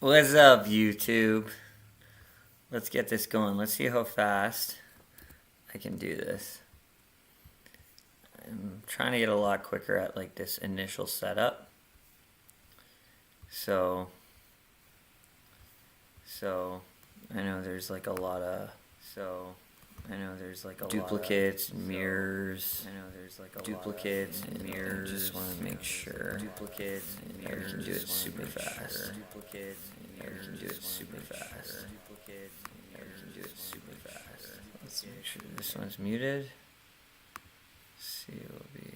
What's up, YouTube? Let's get this going. Let's see how fast I can do this. I'm trying to get a lot quicker at like this initial setup. So I know there's like a lot of duplicates and mirrors. Duplicates and mirrors. I just want to make sure duplicates and mirrors. We can do it super fast. Duplicates and mirrors. We can do it super fast. Duplicates and mirrors. We can do it super fast. Let's make sure this one's muted. C will be.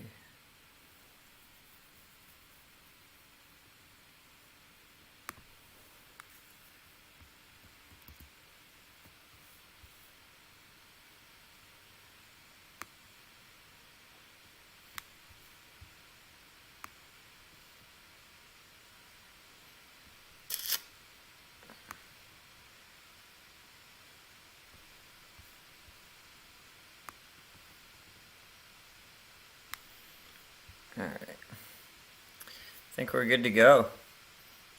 Alright, I think we're good to go.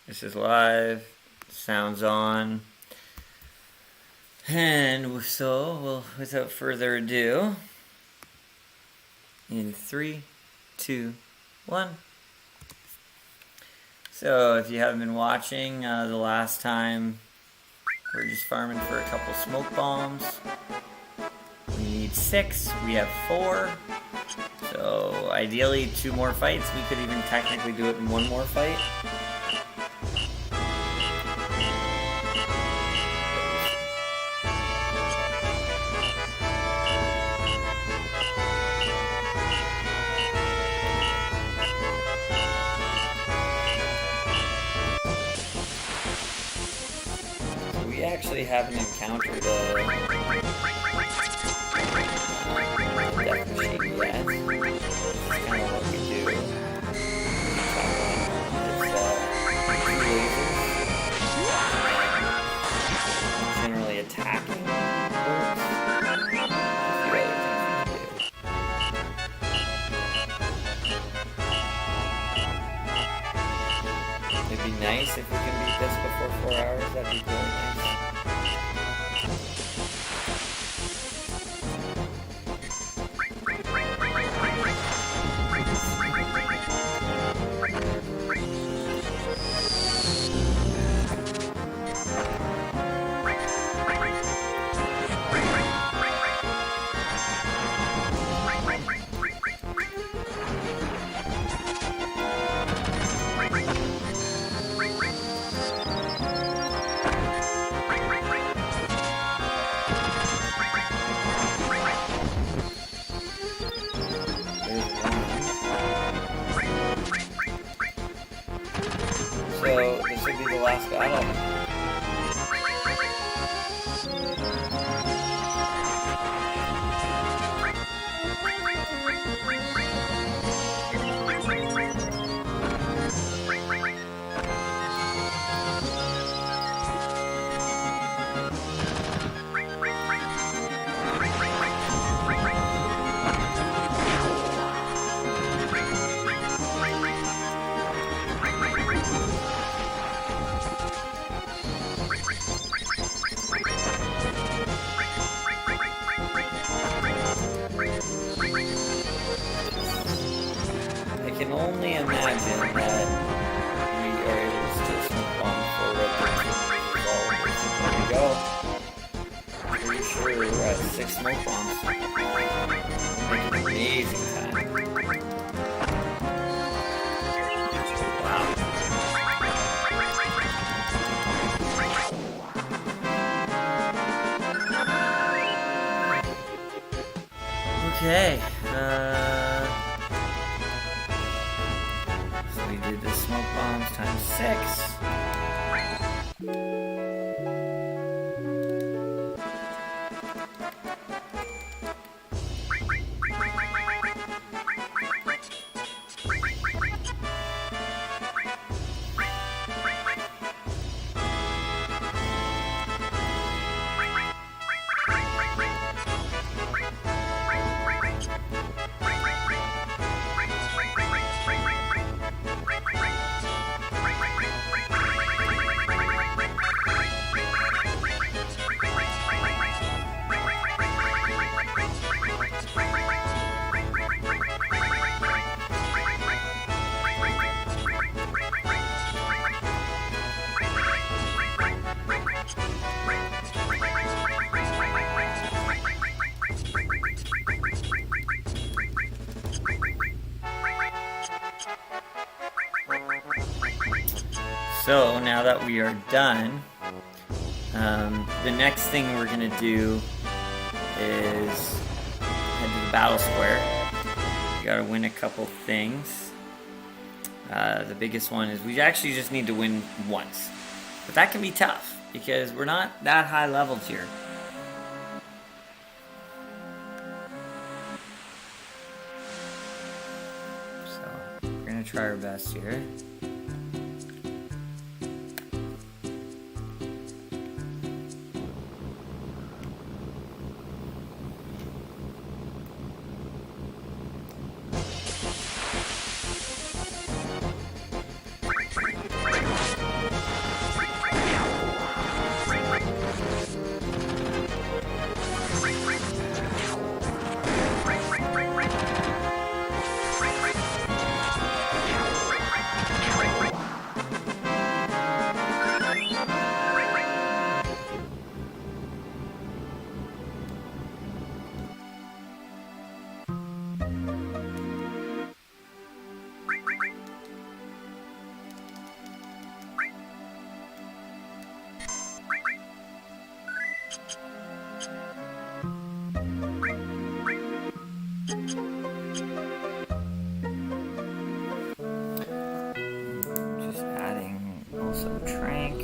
This is live, sound's on, and so we'll, without further ado, in 3, 2, 1. So if you haven't been watching, the last time we're just farming for a couple smoke bombs. We need 6, we have 4. So ideally 2 more fights. We could even technically do it in 1 more fight. So we actually haven't encountered a death machine yet. Kind of what we do. It's generally attacking birds. A few other things we can do. It'd be nice if we can beat this before 4 hours. That'd be really nice. So this would be the last battle. I can only imagine that we are able to still smoke bombs for Red Dead 2. There we go. Pretty sure we're at 6 smoke bombs. Making amazing time. Wow. Okay. We did the smoke bombs times 6. So now that we are done, the next thing we're gonna do is head to the battle square. You gotta win a couple things. The biggest one is we actually just need to win once, but that can be tough because we're not that high leveled here. So we're gonna try our best here. Just adding also trank.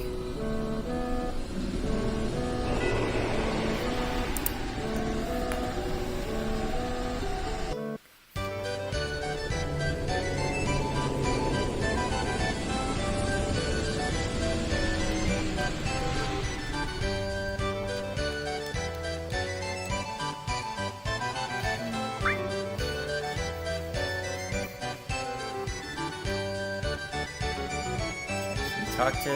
Talk to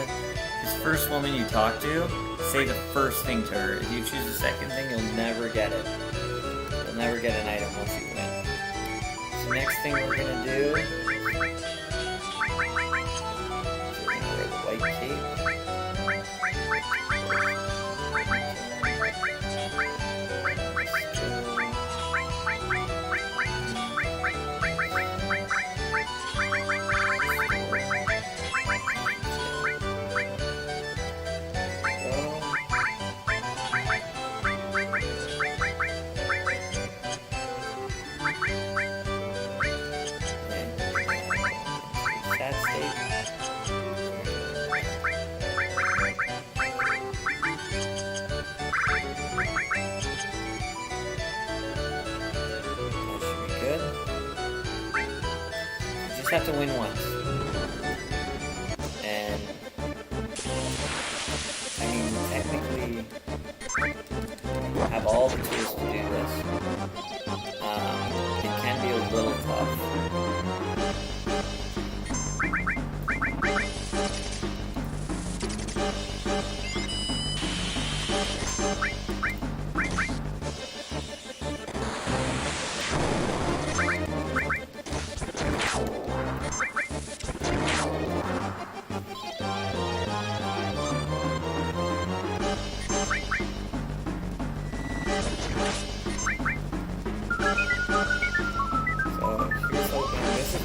this first woman you talk to, say the first thing to her. If you choose the second thing, you'll never get it. You'll never get an item once you win. So next thing we're gonna do is we're gonna wear the white cape. Have to win once, and I mean technically have all the tools to do this. It can be a little tough.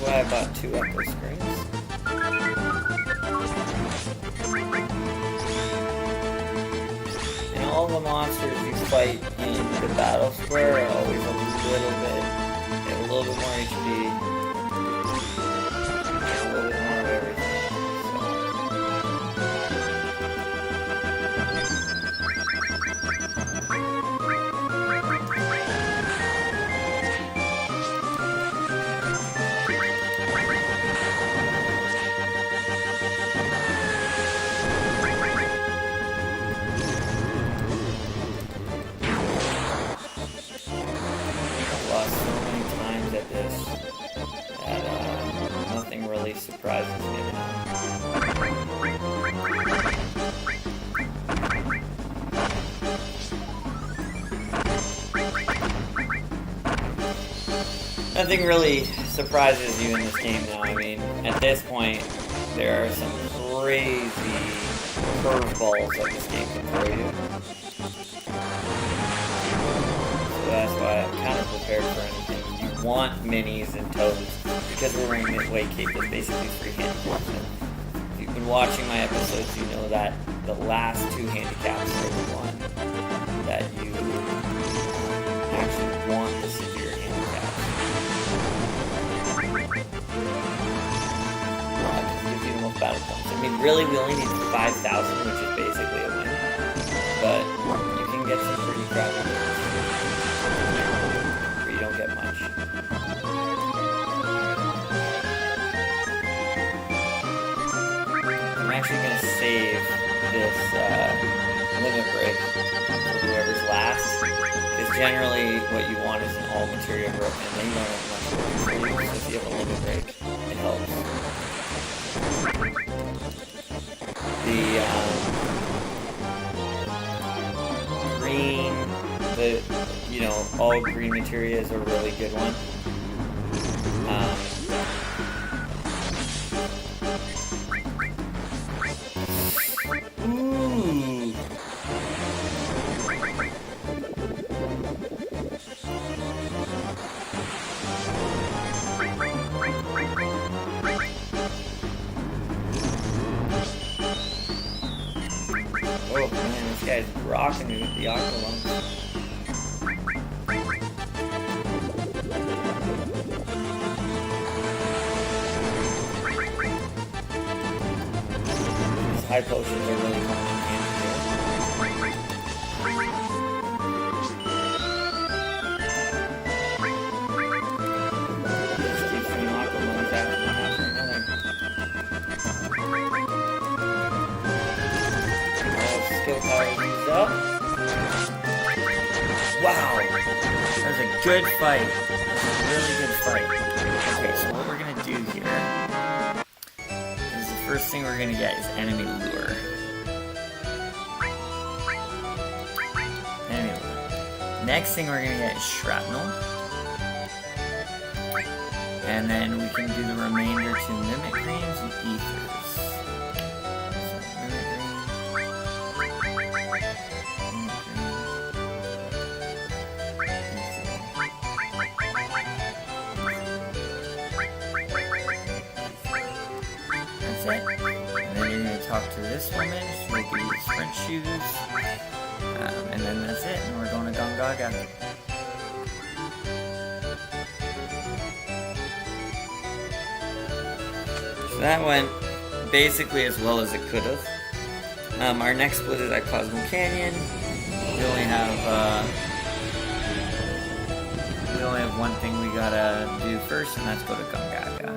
I bought 2 echo screens. And all the monsters you fight in the battle square are always a little bit, they have a little bit more HP, and a little bit more of everything. Nothing really surprises me now. Nothing really surprises you in this game now. I mean, at this point, there are some crazy curveballs that this game can throw you. So that's why I'm kind of prepared for anything. You want minis and toads, because we're wearing this white cape that's basically free hand. If you been watching my episodes, you know that the last two handicaps are the one that you actually want the severe handicaps. It gives you the most battle points. I mean, really, we only need 5,000, which is basically a win. But you can get some pretty crowded wins where you don't get much. I'm actually going to save this limit break for whoever's last, because generally what you want is an all materia broken, and then you don't have much work for you, so if you have a limit break, it helps. The all green materia is a really good one. Oh man, this guy's rocking me with the aqua lungs. These high potions are really coming in handy here. Just keep throwing aqua lungs after one after another. Skill power used up. Wow! That was a good fight. That was a really good fight. Okay, so what we're gonna do here is the first thing we're gonna get is enemy lure. Enemy lure. Next thing we're gonna get is shrapnel. And then we can do the remainder to mimic greens and ethers. It. And then you're going to talk to this woman, she'll give you the sprint shoes, and then that's it, and we're going to Gongaga. So that went basically as well as it could have. Our next split is at Cosmo Canyon. We only have one thing we gotta do first, and that's go to Gongaga.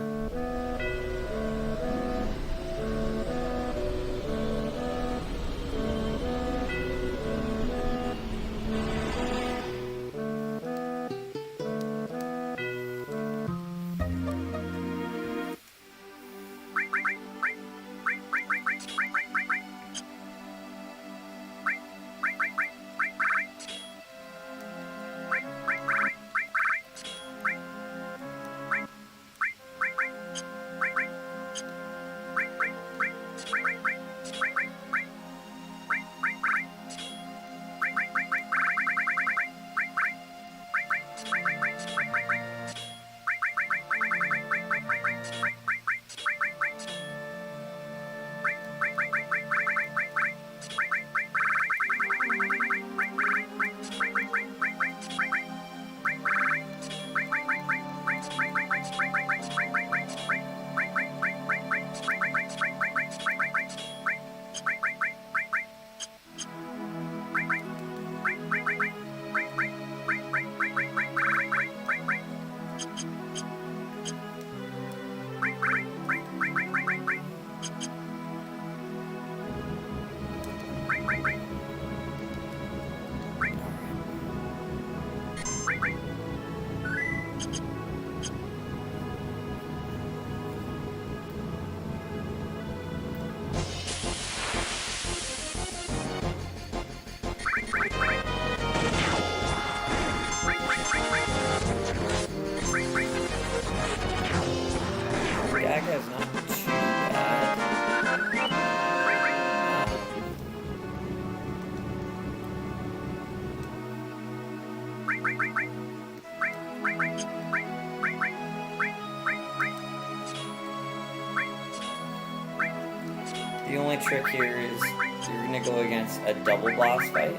The only trick here is you're gonna go against a double boss fight.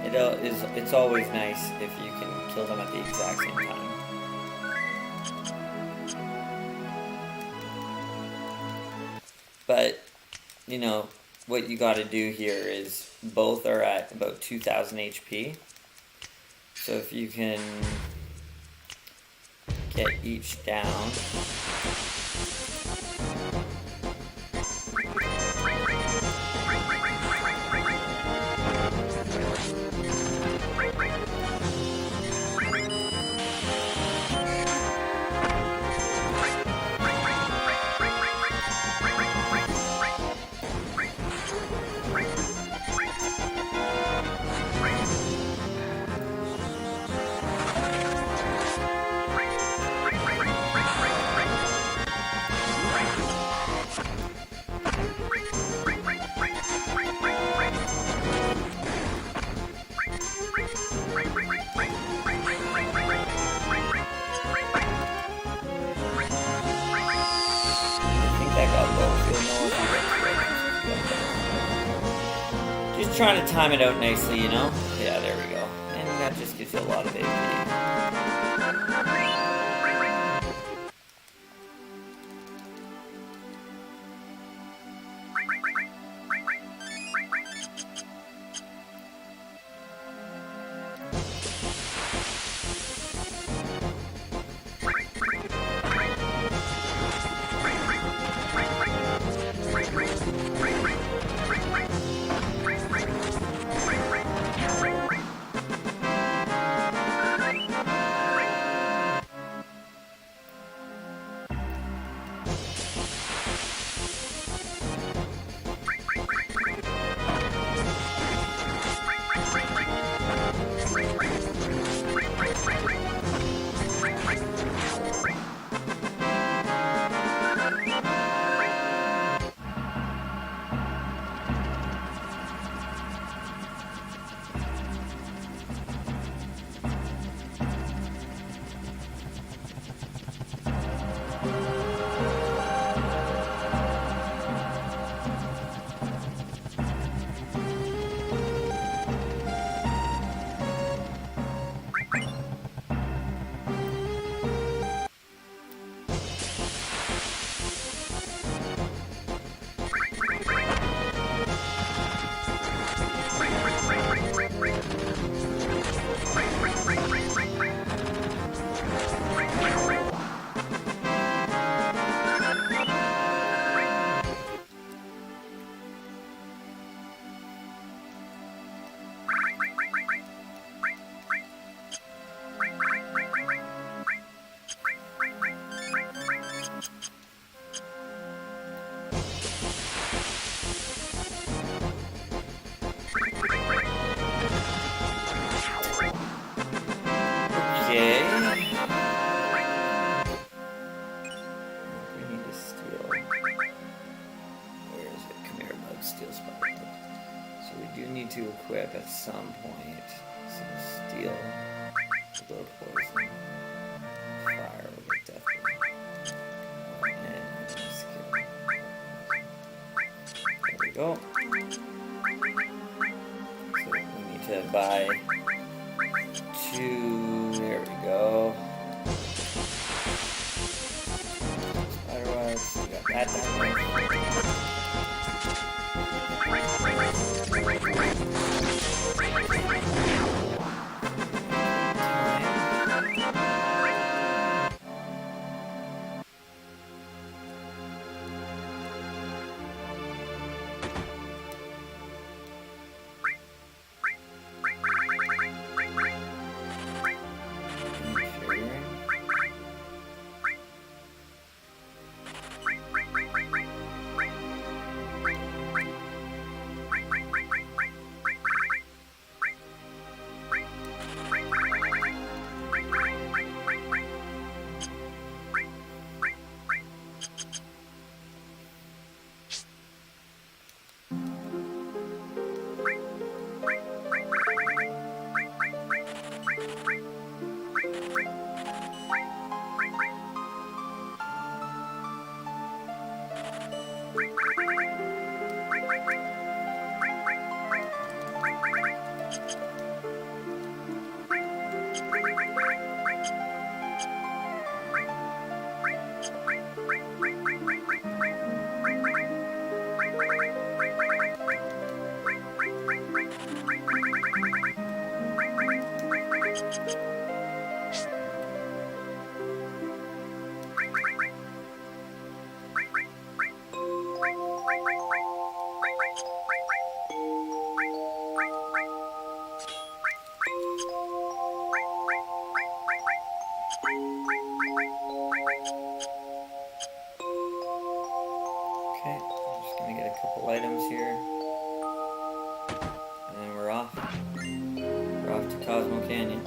It's always nice if you can kill them at the exact same time. But, you know, what you gotta do here is both are at about 2000 HP. So if you can get each down. Just trying to time it out nicely, you know? Yeah, there we go. And that just gives you a lot of AP. To equip at some point some steel, low poison, fire with death blow, and skill. There we go. So we need to buy 2. There we go. Spider webs. We got that down there. Okay, I'm just gonna get a couple items here. And then we're off. We're off to Cosmo Canyon.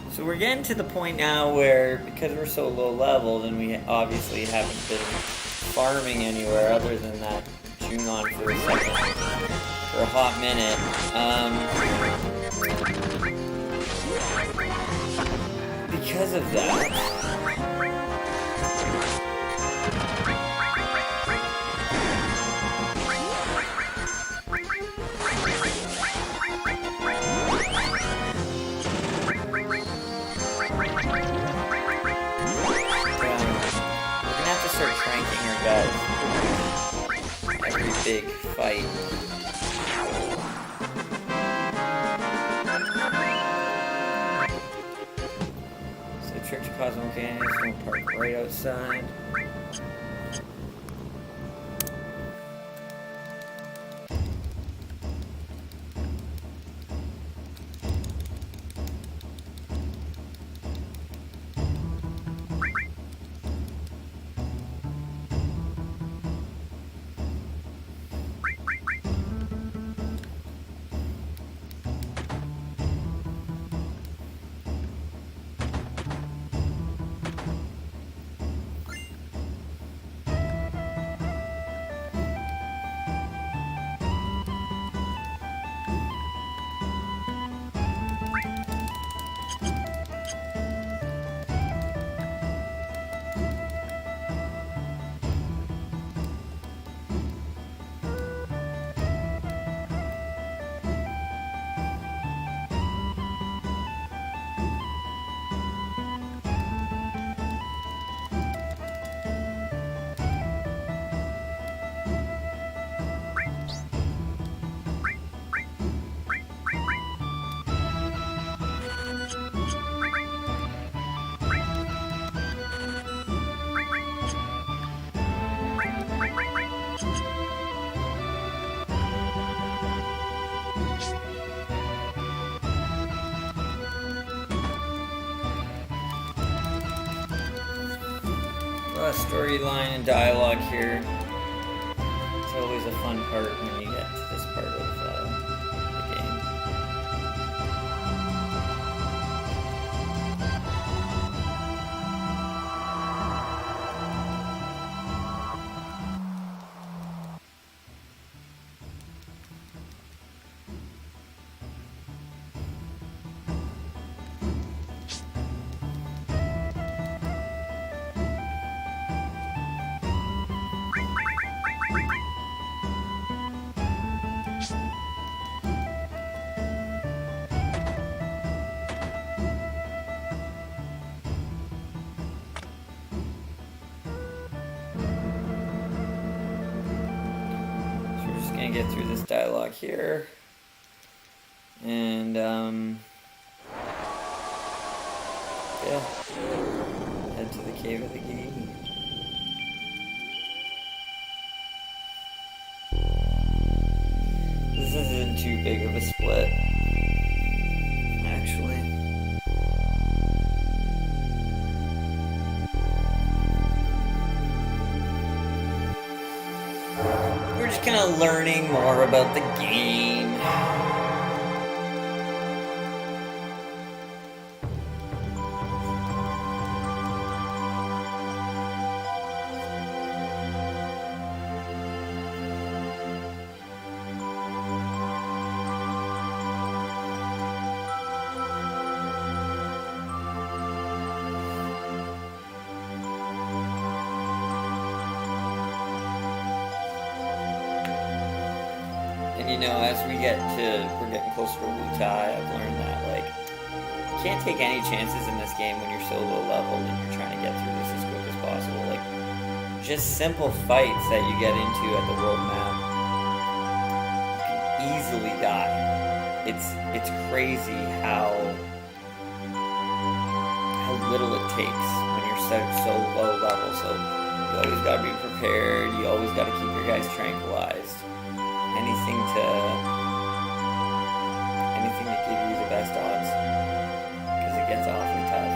So we're getting to the point now where, because we're so low leveled, and we obviously haven't been farming anywhere other than that Junon for a second, for a hot minute. Because of that, start cranking her guys every big fight. So Church of Cosmo Canyon is going to park right outside. Storyline and dialogue here. It's always a fun part when you get to this part of the game. Get through this dialogue here, and yeah, head to the Cave of the Genie. This isn't too big of a split, actually. just kind of learning more about the game. You know, as we're getting closer to Wutai, I've learned that, like, you can't take any chances in this game when you're so low level and you're trying to get through this as quick as possible. Like, just simple fights that you get into at the world map, you can easily die. It's crazy how little it takes when you're so low level. So you always gotta be prepared. You always gotta keep your guys tranquilized. Anything to give you the best odds, because it gets awfully tough.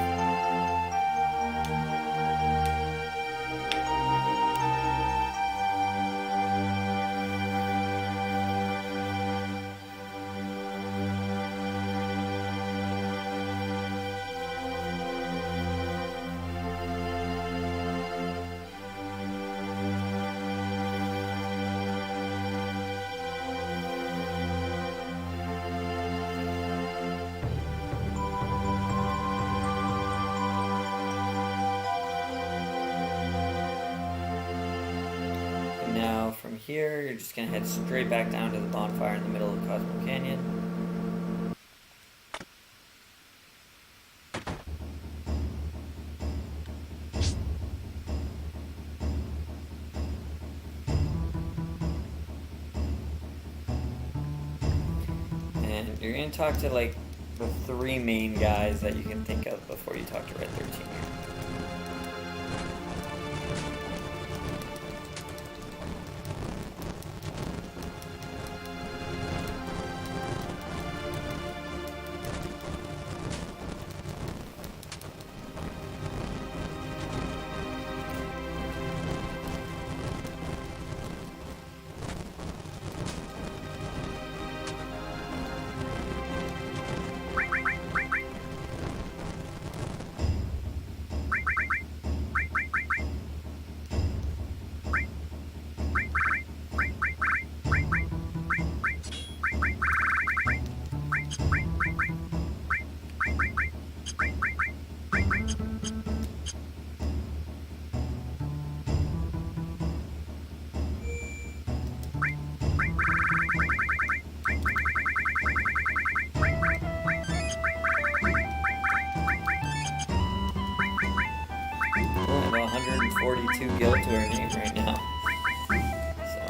Now from here, you're just going to head straight back down to the bonfire in the middle of Cosmo Canyon. And you're going to talk to like the 3 main guys that you can think of before you talk to Red 13 here. I have 142 gil to her name right now. So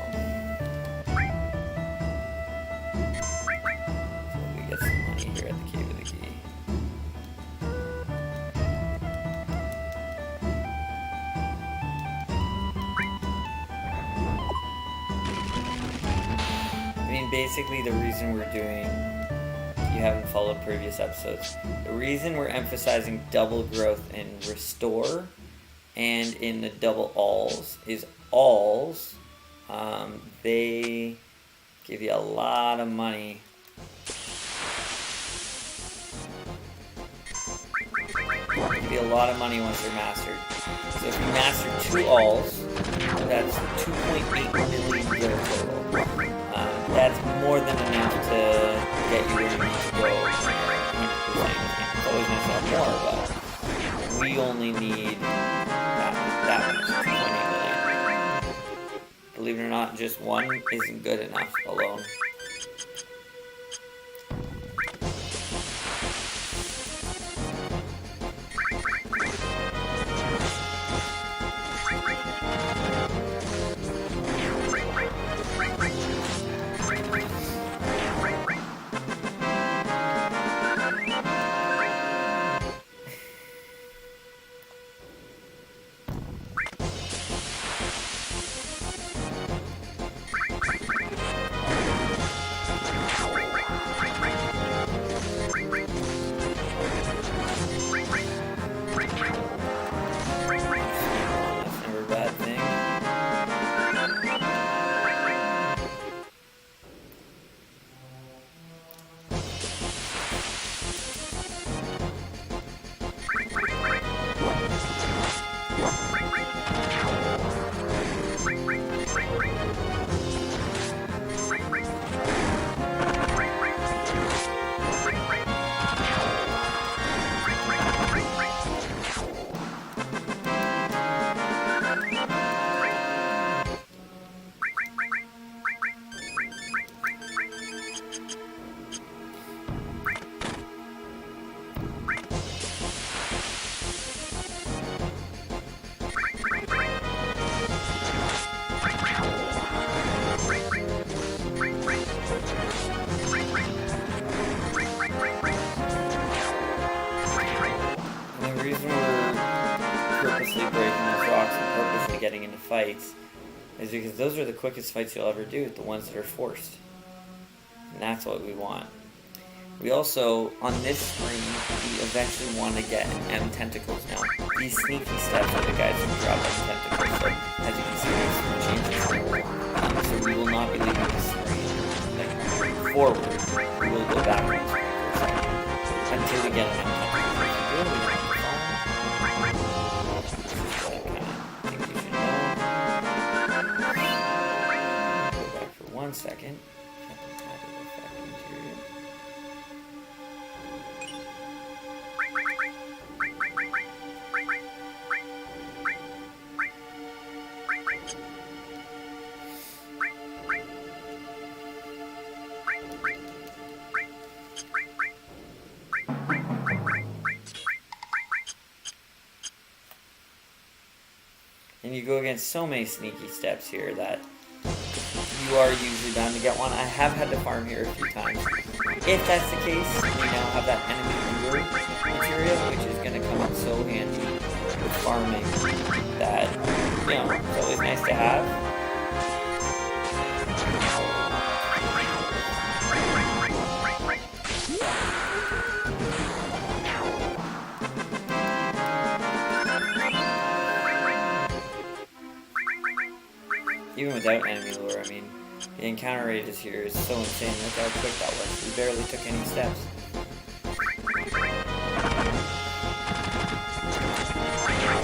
we get some money here at the Cave of the Key. I mean, basically the reason we're doing, if you haven't followed previous episodes, the reason we're emphasizing double growth and restore and in the double alls is alls, they give you a lot of money. Give you a lot of money once they're mastered. So if you master 2 alls, that's 2.8 million gil total. That's more than enough to get you where you need to go. 100%. It's always nice to have more, but we only need that much, 2.8 million. Believe it or not, just 1 isn't good enough alone. purposely breaking those rocks and purposely getting into fights is because those are the quickest fights you'll ever do, the ones that are forced. And that's what we want. We also, on this screen, we eventually want to get M tentacles now. These sneaky steps are the guys who drop M tentacles, so as you can see, there's some changes. So we will not be leaving the screen like forward. We will go backwards for a second until we get an M tentacle. Go back for 1 second. And you go against so many sneaky steps here that you are usually bound to get one. I have had to farm here a few times. If that's the case, we now have that enemy lure materia, which is going to come in so handy with farming that, you know, it's always nice to have. Even without enemy lure, I mean, the encounter radius here is so insane. Look how quick that was. We barely took any steps.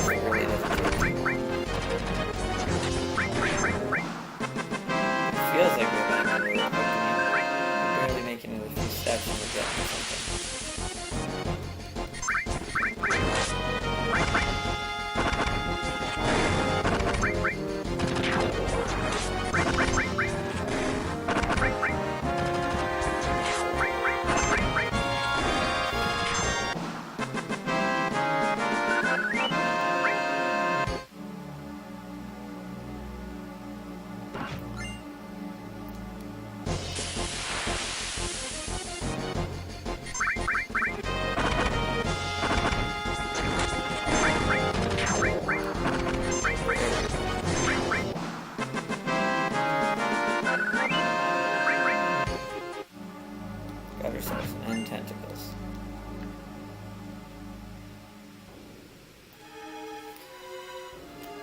It really doesn't take too long. It feels like we're enemy lure, but we're barely making it a few steps and we're getting something. Got ourselves some tentacles.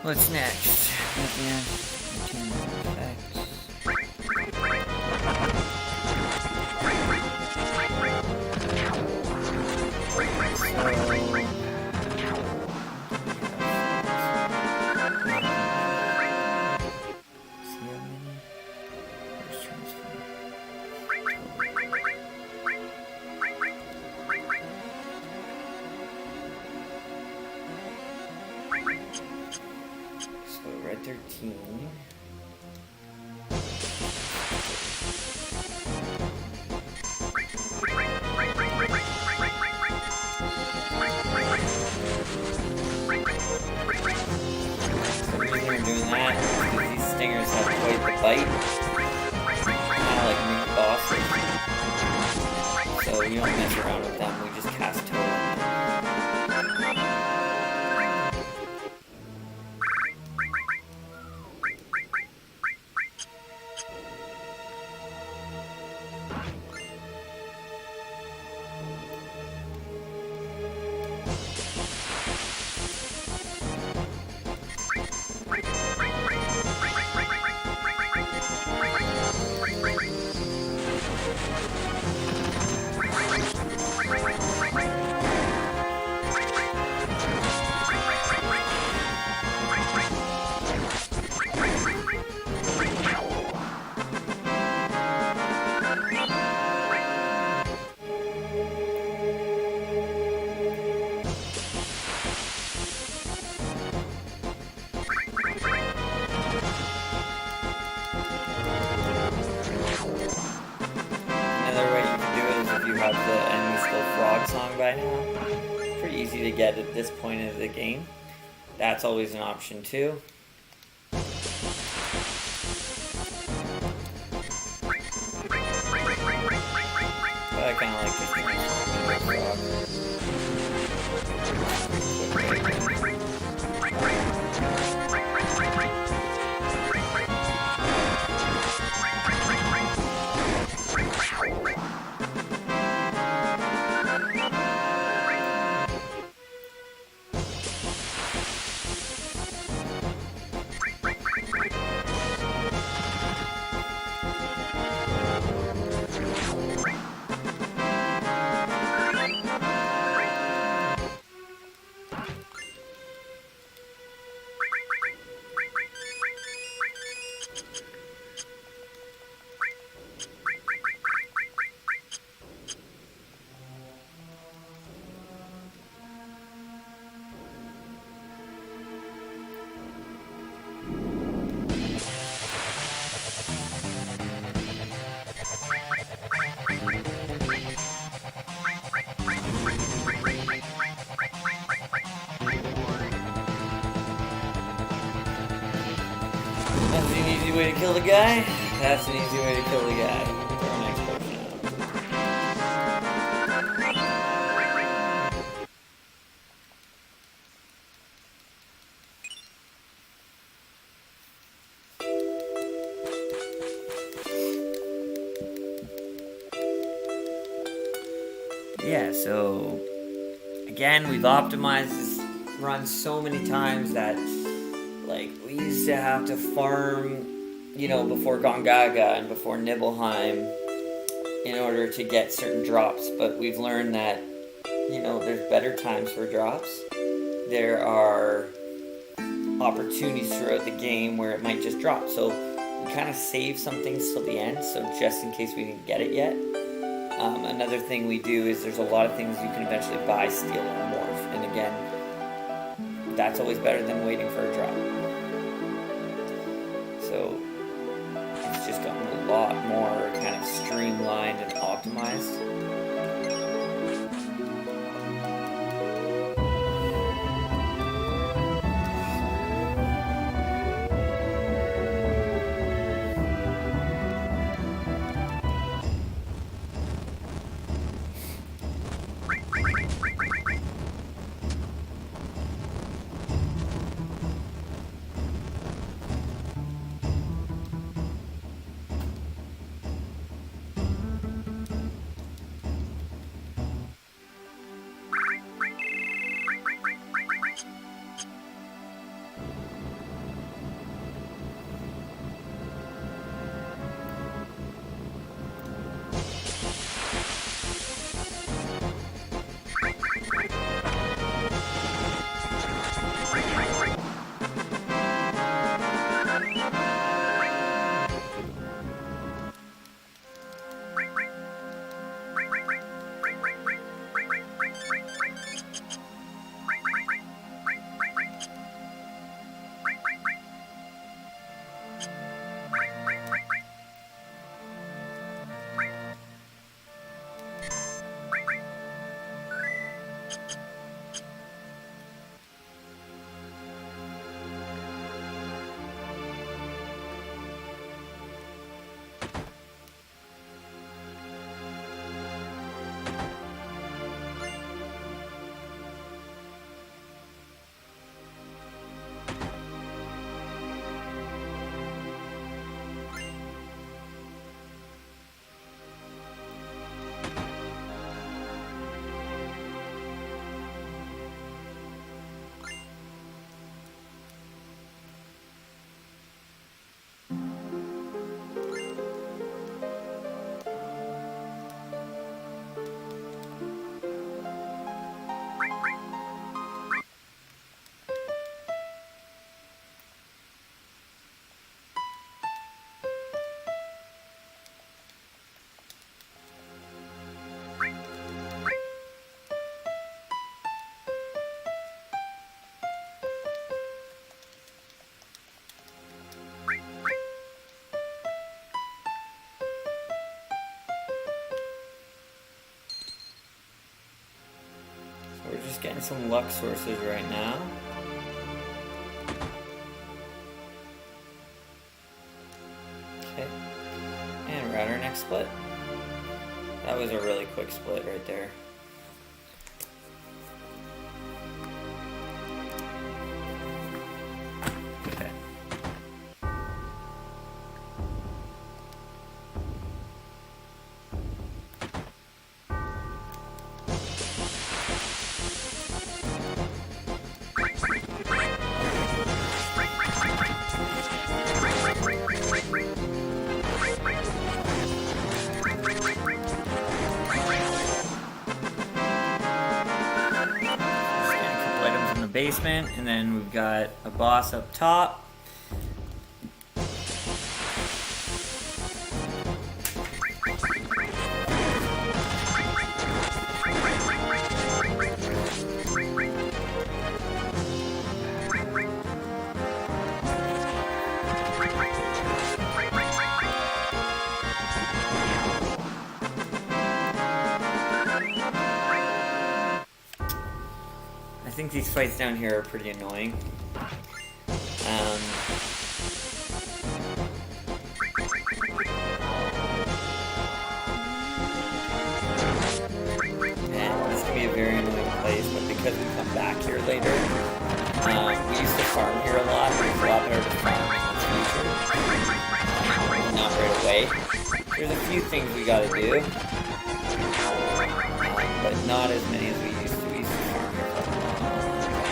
What's next? Again, effects. So red 13. The reason we're doing that is because these stingers have quite the bite. Kind of like meat bosses. So we don't mess around with them, we just cast totem on them. Have the enemy skill frog song by now. Pretty easy to get at this point of the game. That's always an option too. But I kind of like just transforming the frog. That's an easy way to kill the guy. That's an easy way to kill the guy. Throw an explosion out. Yeah, so again, we've optimized this run so many times that, like, we used to have to farm, you know, before Gongaga and before Nibelheim in order to get certain drops, but we've learned that, you know, there's better times for drops. There are opportunities throughout the game where it might just drop, so we kind of save some things till the end, so just in case we didn't get it yet. Another thing we do is there's a lot of things you can eventually buy, steal, or morph, and again, that's always better than waiting for a drop. So it's just gotten a lot more kind of streamlined and optimized. We're just getting some luck sources right now. Okay. And we're at our next split. That was a really quick split right there. Okay. Basement, and then we've got a boss up top. I think these fights down here are pretty annoying. And this can be a very annoying place, but because we come back here later, we used to farm here a lot, but it's a lot better to farm in the future. Not right away. There's a few things we gotta do, but not as many as we used to. We used to farm here for a long time.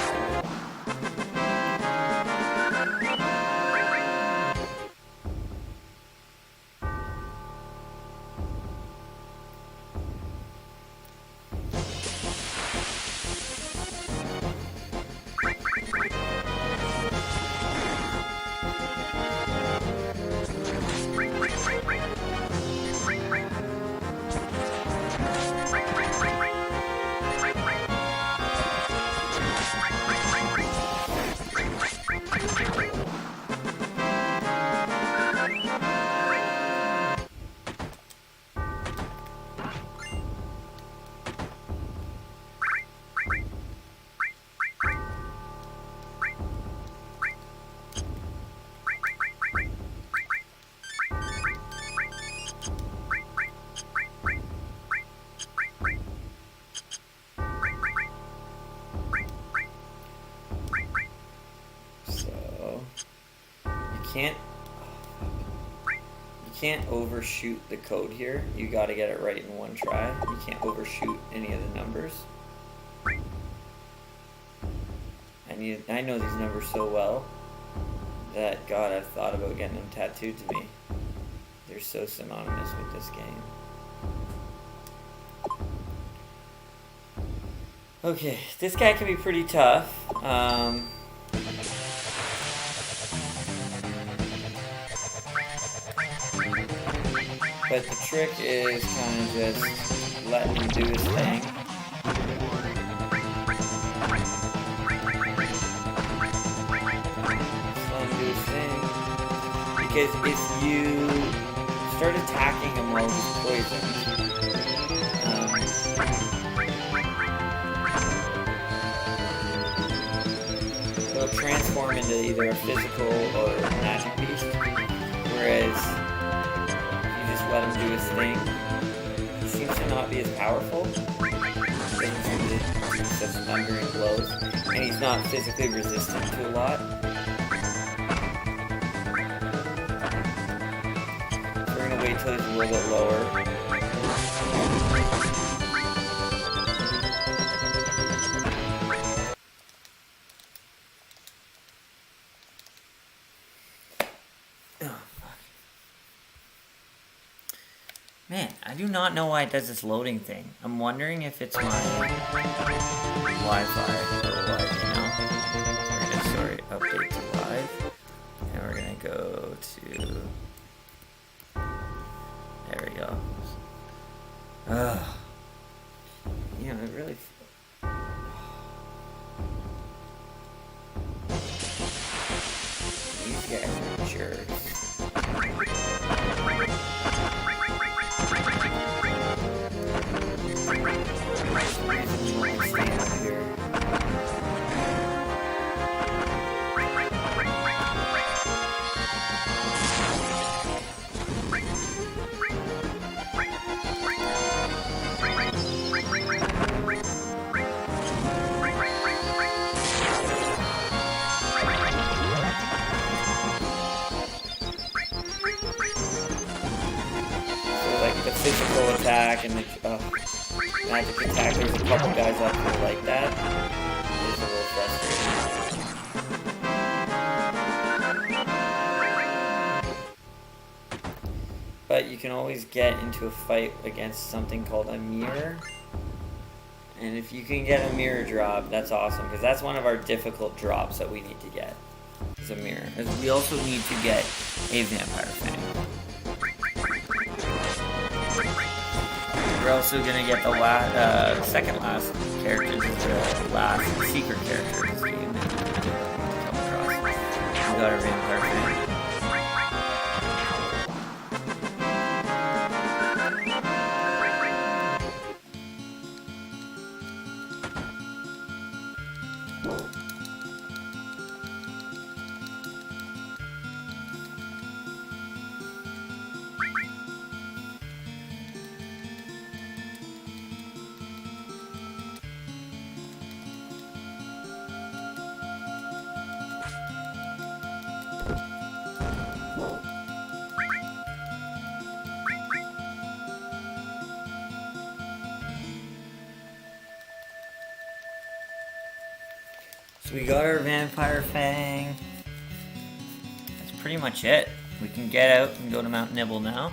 You can't overshoot the code here. You gotta get it right in one try. You can't overshoot any of the numbers. And I know these numbers so well that, God, I've thought about getting them tattooed to me. They're so synonymous with this game. Okay, this guy can be pretty tough. But the trick is kind of just letting him do his thing. Just let him do his thing. Because if you start attacking him while he's poisoned, he'll transform into either a physical or a magic beast. Whereas let him do his thing. He seems to not be as powerful. He doesn't seem to do such thundering blows. And he's not physically resistant to a lot. So we're gonna wait till he's a little bit lower. Man, I do not know why it does this loading thing. I'm wondering if it's my Wi-Fi or what, you know? We're gonna update to live. And we're gonna go to... There we go. Ugh. You know, it really... These guys are jerks. Physical attack and the magic attack. There's a couple guys out there like that. It's a little frustrating. But you can always get into a fight against something called a mirror. And if you can get a mirror drop, that's awesome, because that's one of our difficult drops that we need to get. Is a mirror. We also need to get a vampire fang. We're also gonna get the second last character, the last secret character in this game that you can come across. We got our vampire fang. So we got our Vampire Fang. That's pretty much it. We can get out and go to Mount Nibble now.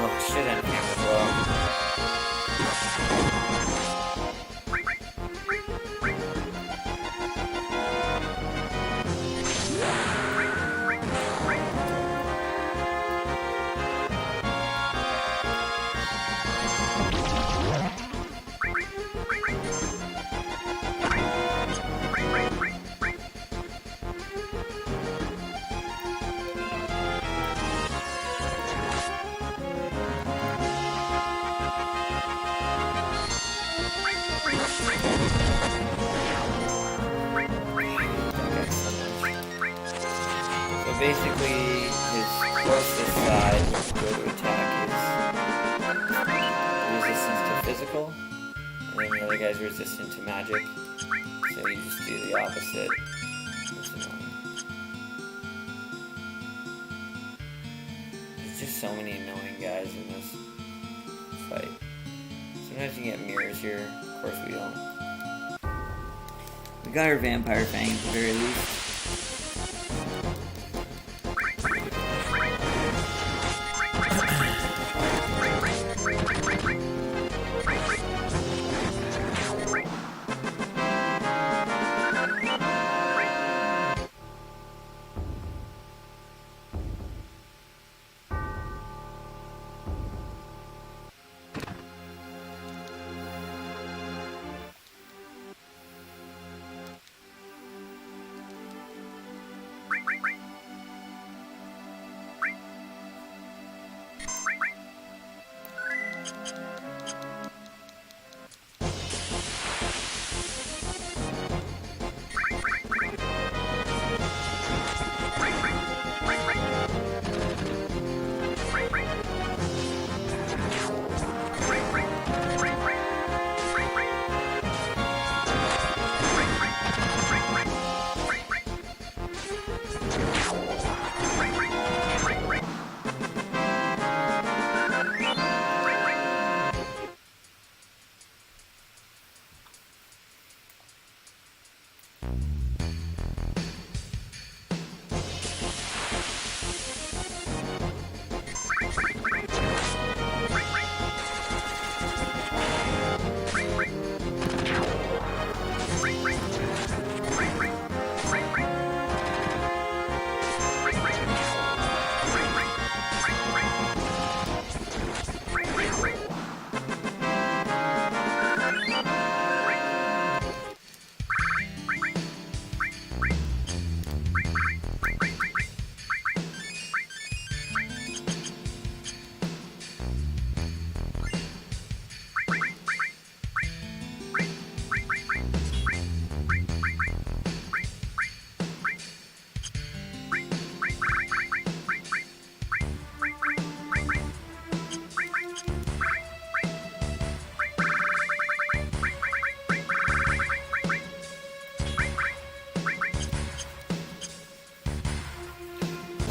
Oh shit, that camera's low. So basically, his closest side to go to attack is resistance to physical, and then the other guy's resistant to magic. So you just do the opposite. There's just so many annoying guys in this fight. Sometimes you get mirrors here. Of course we don't. We got our Vampire Fang at the very least.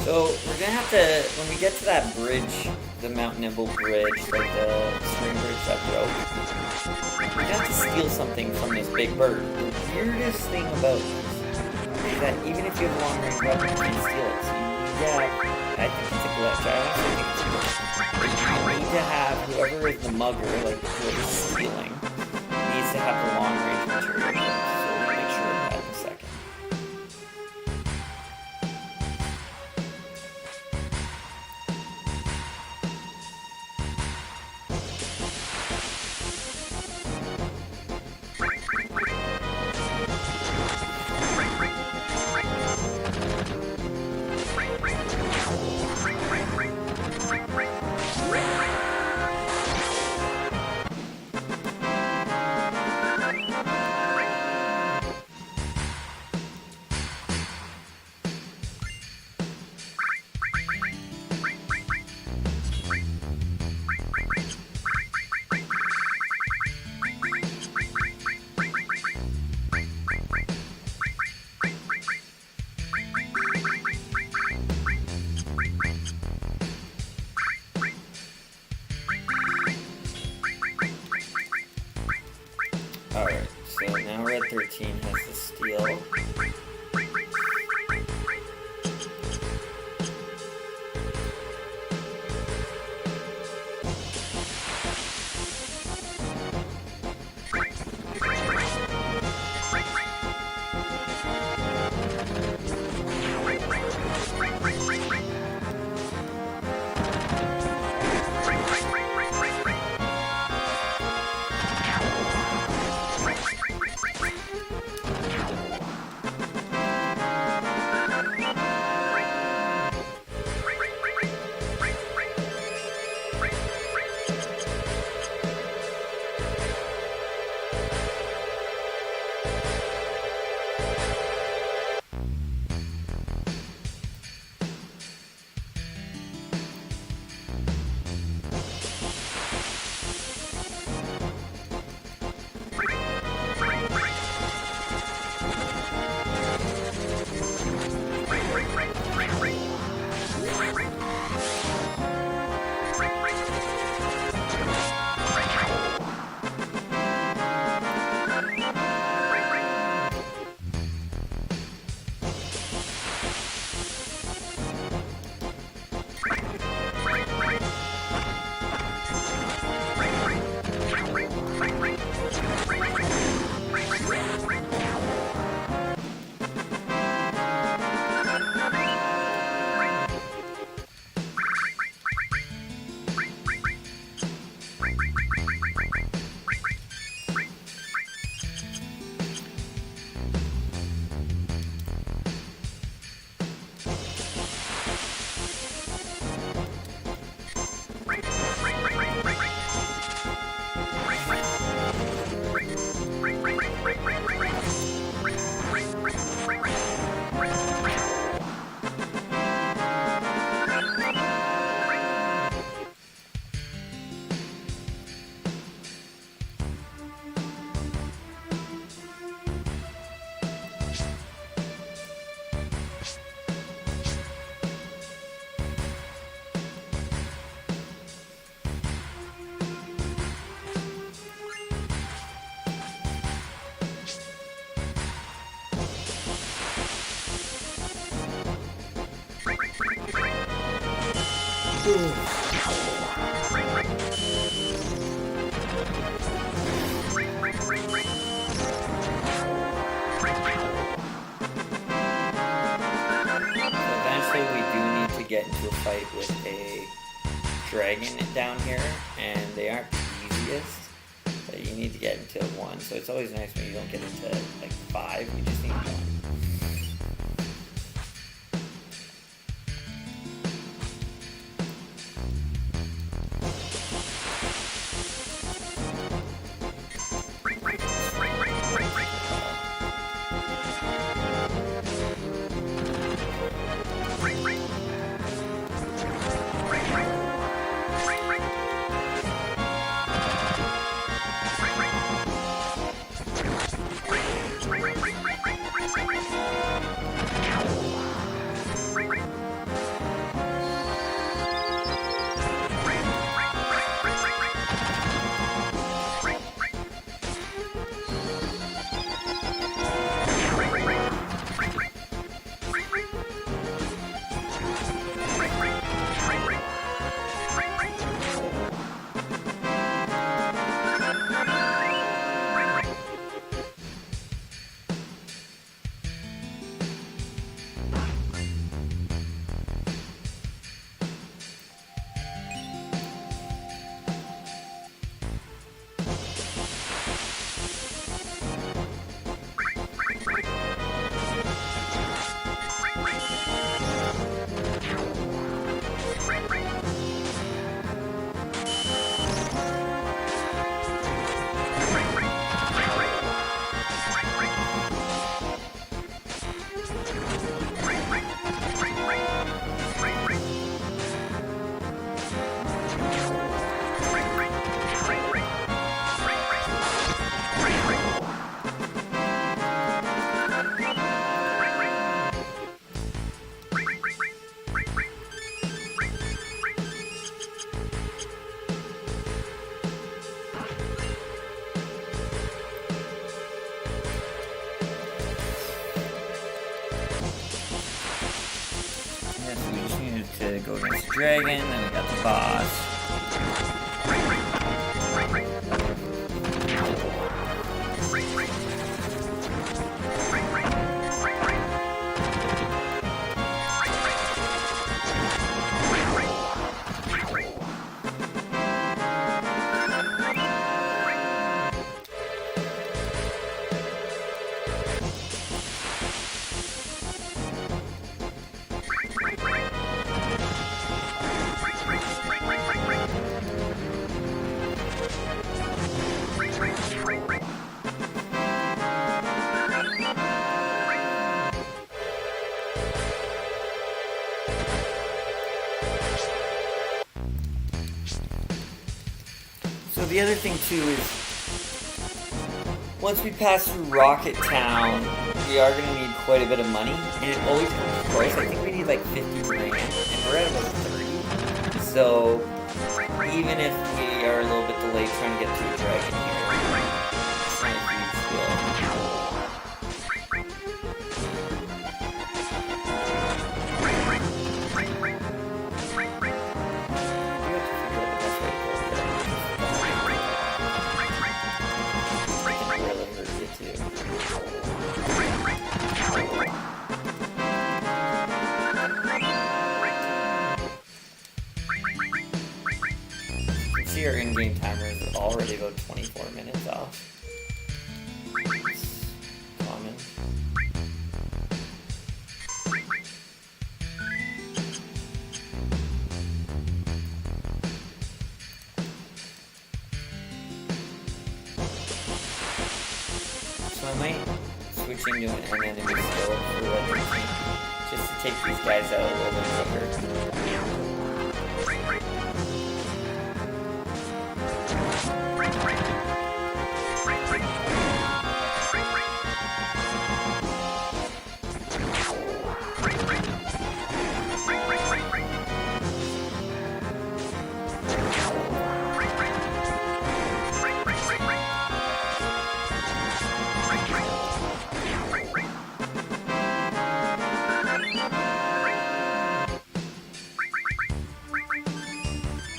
So we're gonna have to, when we get to that bridge, the Mount Nibble bridge, like the string bridge that broke, we're gonna have to steal something from this big bird. The weirdest thing about this is that even if you have a long range weapon, you can't steal it. So you need to have, I think it's a glitch, I honestly think it's a glitch. You need to have, whoever is the mugger, like whoever's stealing, needs to have the long range material. So we're gonna make sure of that in a second. 13 has the steel. Get into a fight with a dragon down here, and they aren't the easiest, but you need to get into one, so it's always nice when you don't get into like 5, you just need 1. so we just needed to go against the dragon, then we got the boss. So the other thing too is, once we pass through Rocket Town, we are going to need quite a bit of money, and it always comes twice. I think we need like 50 grand, and we're at about 30. So even if we are a little bit delayed trying to get to the dragon here, it's not a huge deal. See, our in-game timer is already about 24 minutes off. It's common. So I might switch into an enemy skill for weather team, just to take these guys out a little bit quicker.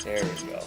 There we go.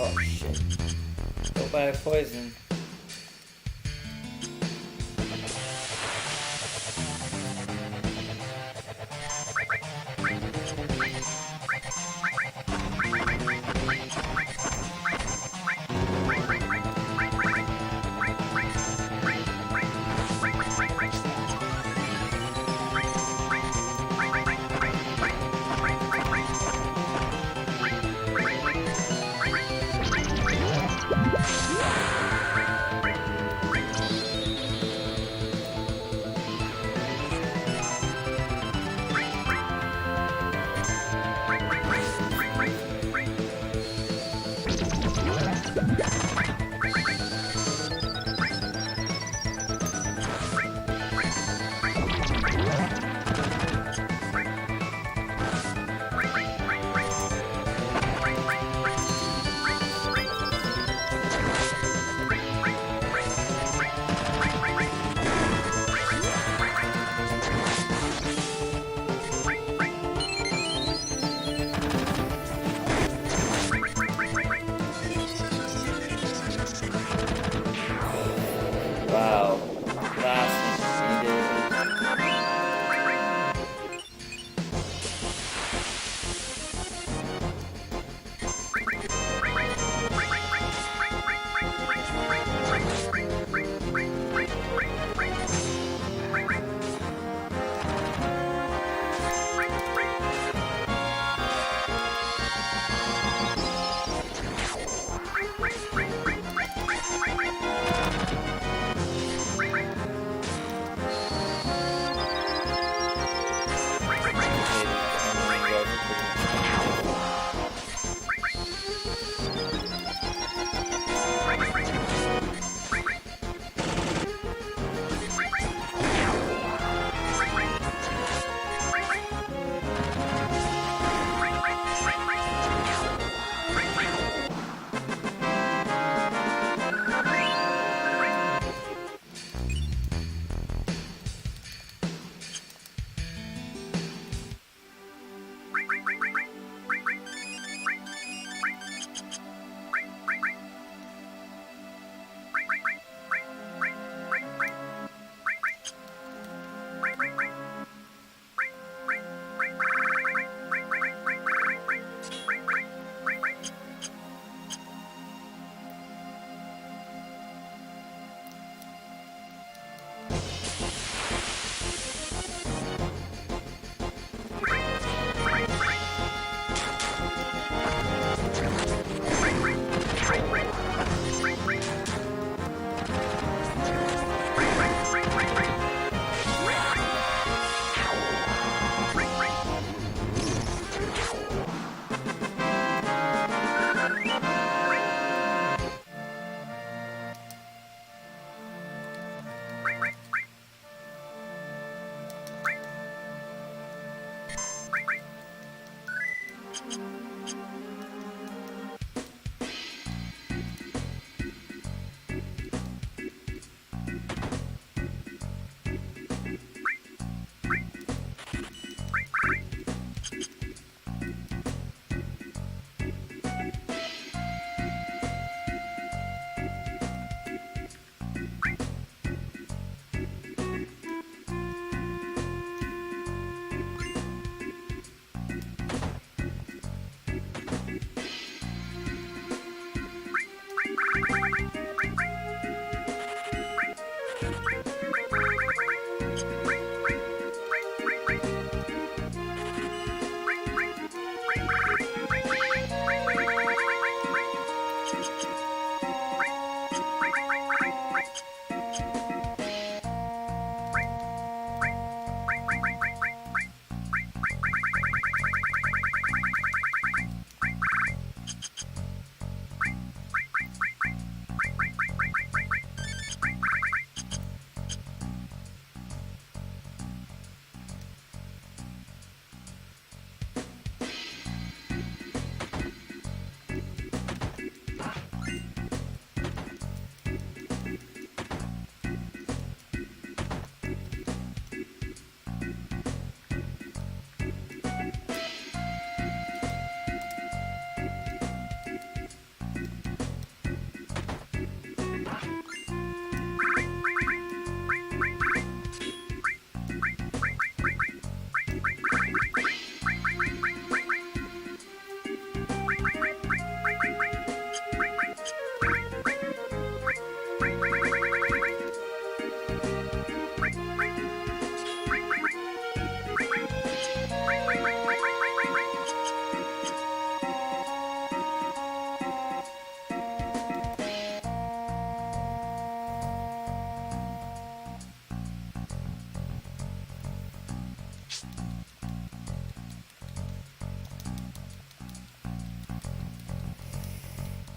Oh shit. Go buy poison.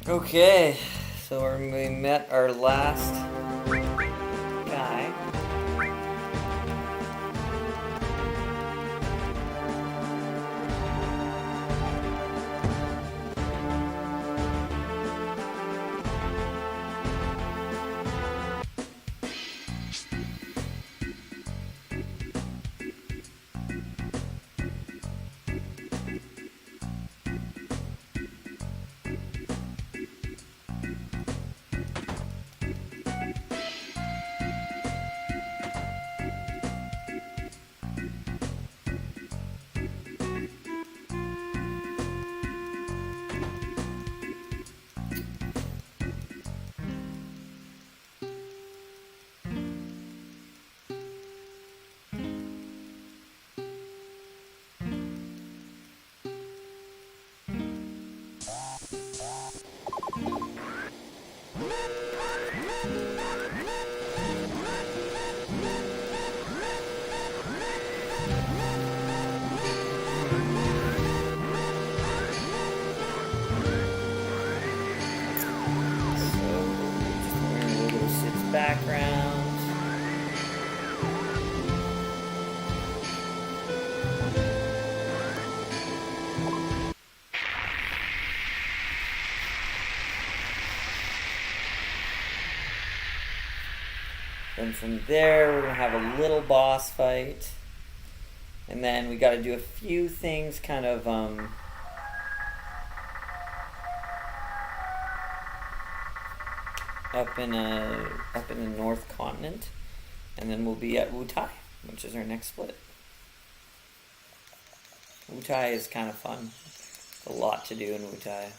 Okay, so we met our last guy. Background. Then from there, we're gonna have a little boss fight, and then we got to do a few things, kind of up in the North Continent, and then we'll be at Wutai, which is our next split. Wutai is kind of fun. A lot to do in Wutai.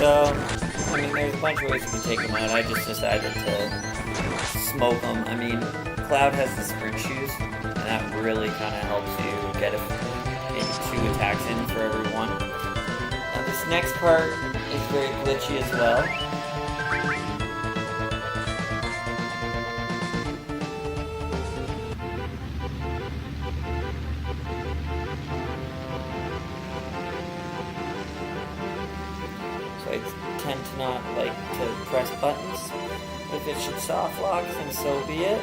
So, I mean, there's a bunch of ways you can take them out. I just decided to smoke them. I mean, Cloud has the sprint shoes, and that really kind of helps you get maybe 2 attacks in for every one. Now, this next part is very glitchy as well. I tend to not like to press buttons. If it should soft lock, then so be it.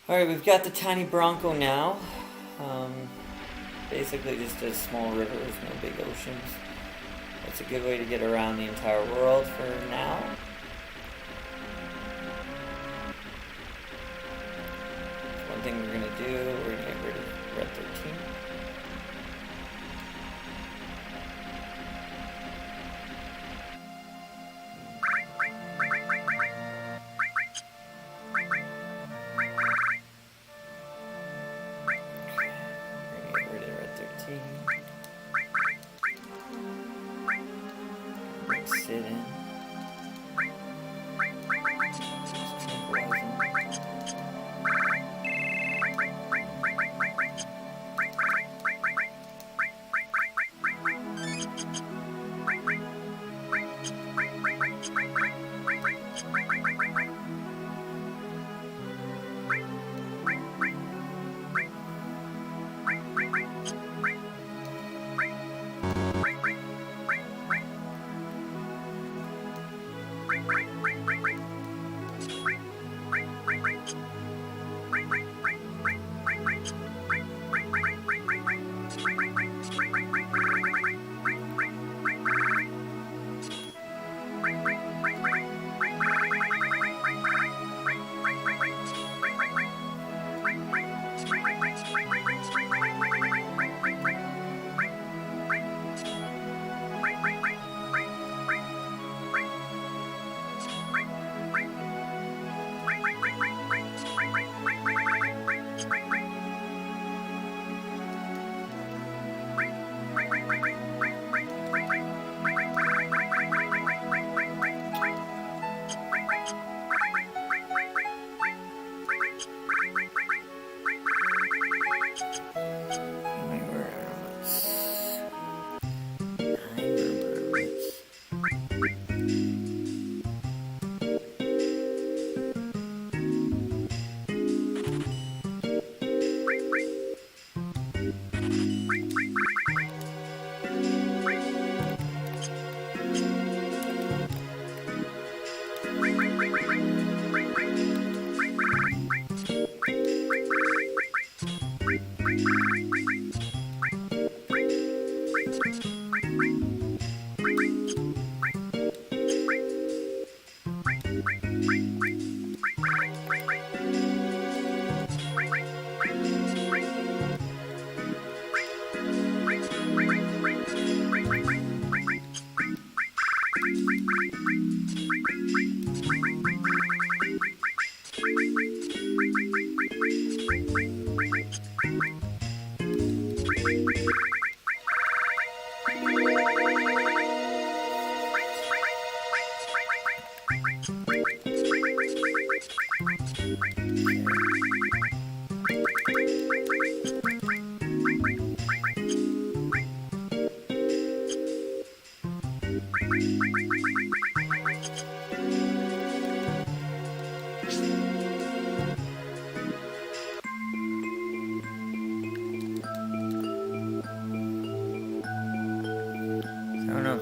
Alright, we've got the tiny Bronco now. Basically just a small river with no big oceans. That's a good way to get around the entire world for now. One thing we're gonna do, we're gonna get rid of red 13. Mix it in.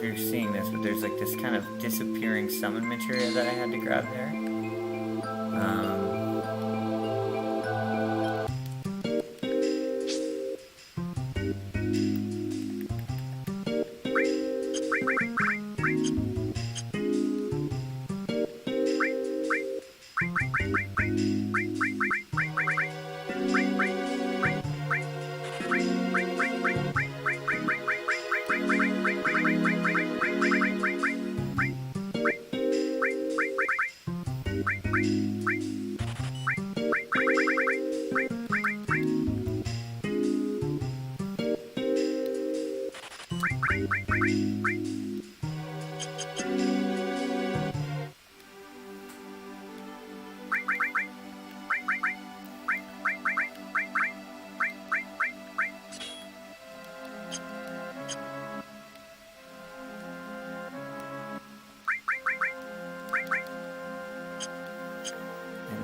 You're seeing this, but there's like this kind of disappearing summon materia that I had to grab there.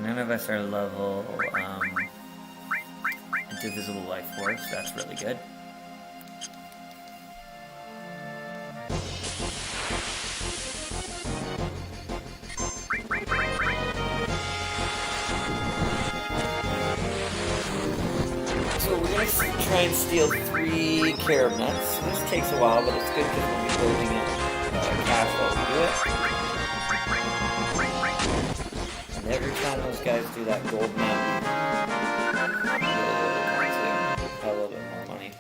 None of us are level Indivisible Life Force, that's really good. So we're going to try and steal 3 carob nuts this takes a while, but it's good because we'll be building up cash while we do it. And every time those guys do that gold mountain, a little bit more money.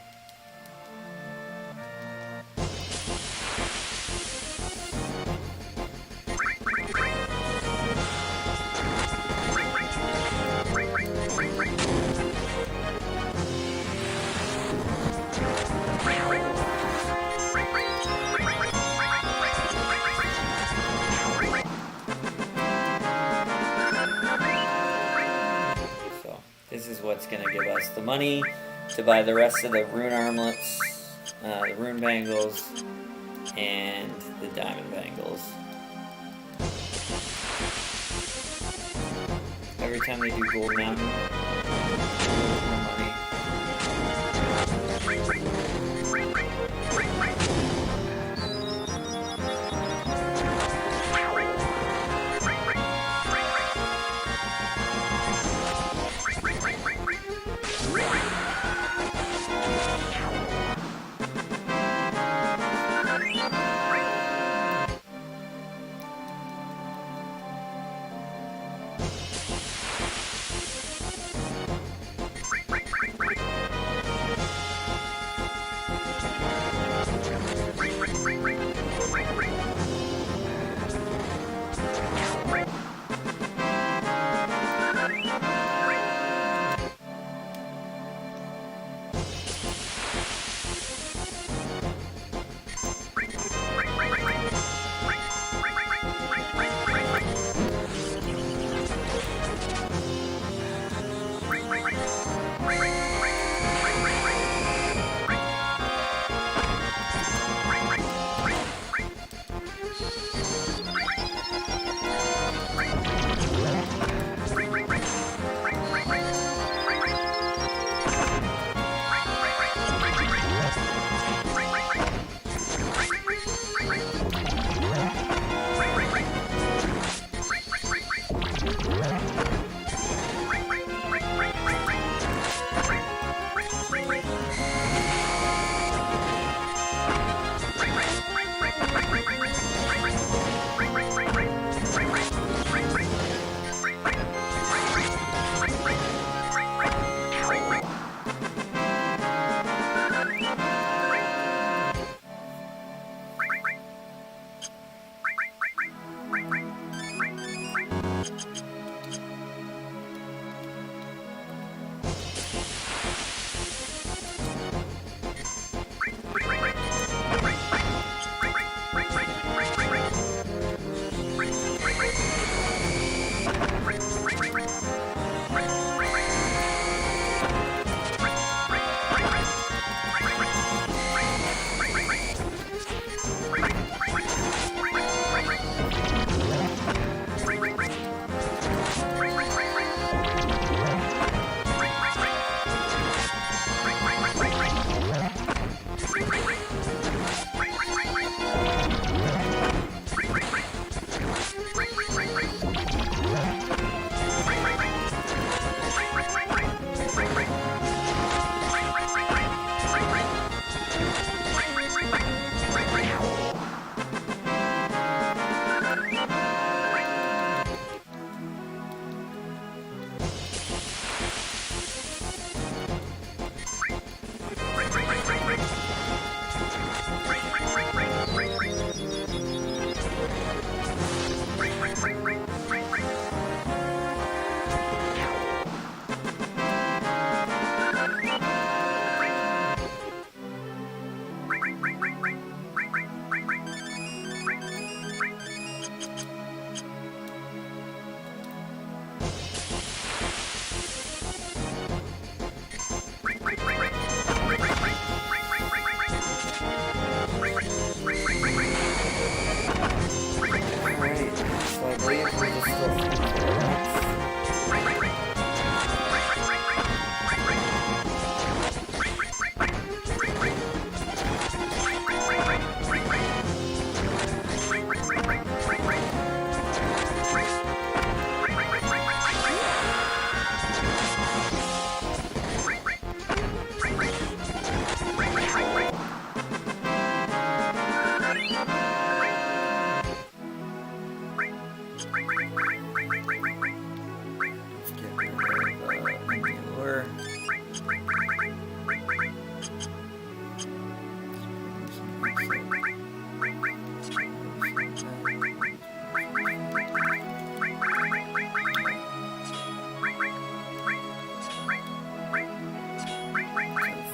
This is what's going to give us the money to buy the rest of the rune armlets, the rune bangles, and the diamond bangles. Every time they do gold mountain, more money.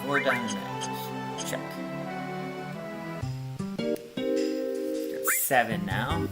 Four diamond matches. Check. Got 7 now.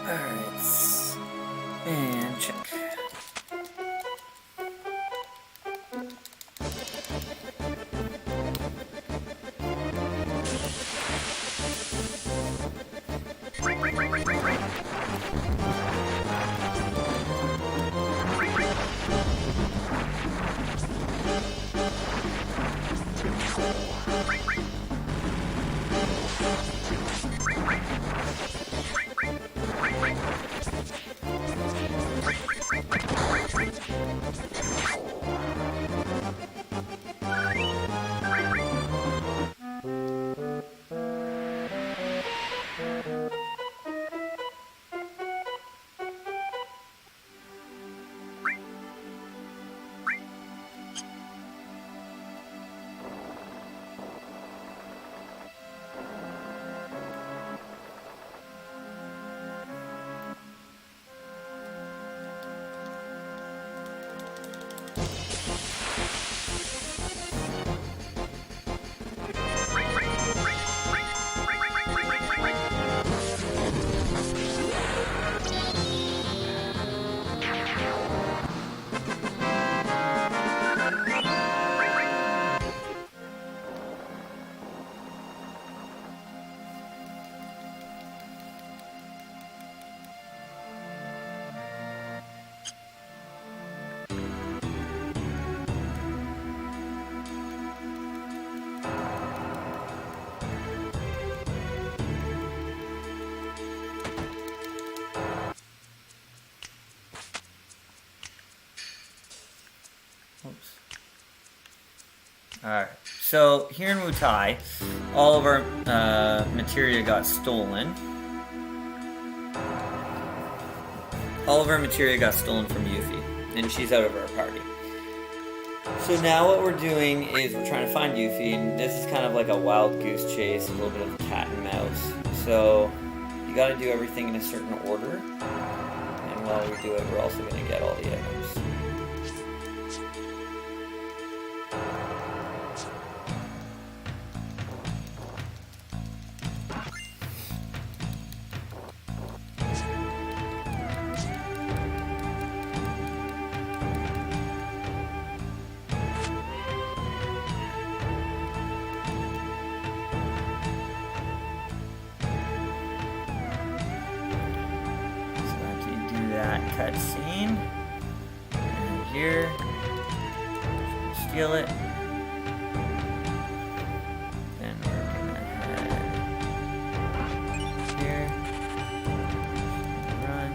Alright. And check. Oops. Alright, so here in Wutai, all of our materia got stolen. All of our materia got stolen from Yuffie, and she's out of our party. So now what we're doing is we're trying to find Yuffie, and this is kind of like a wild goose chase, a little bit of cat and mouse. So you gotta do everything in a certain order, and while we do it, we're also gonna get all the items. that cutscene. And here, steal it. Then we're gonna head here. Run.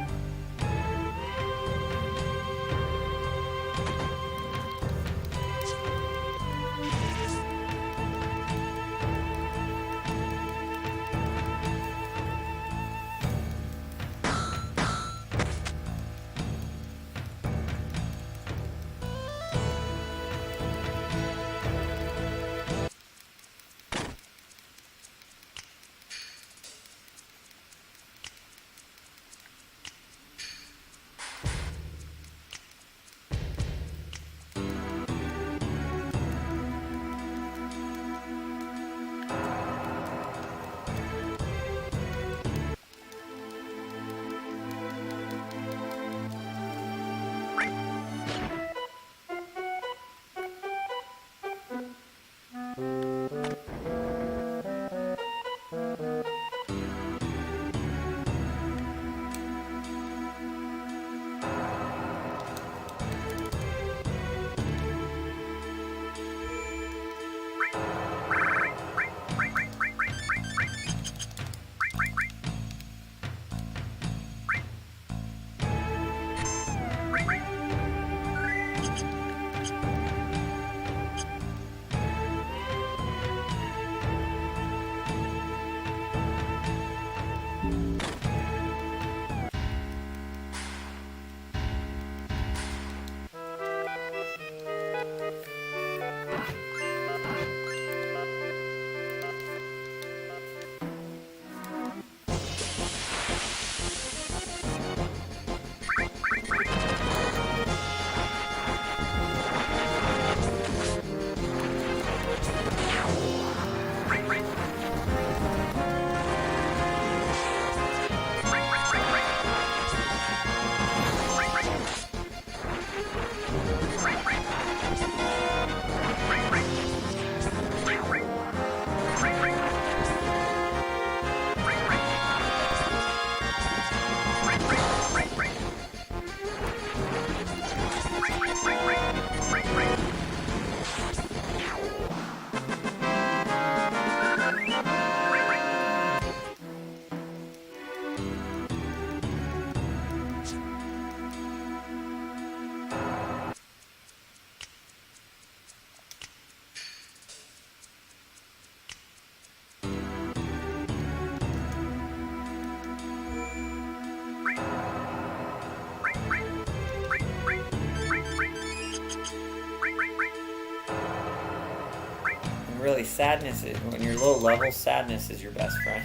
Really, sadness is, when you're low level, sadness is your best friend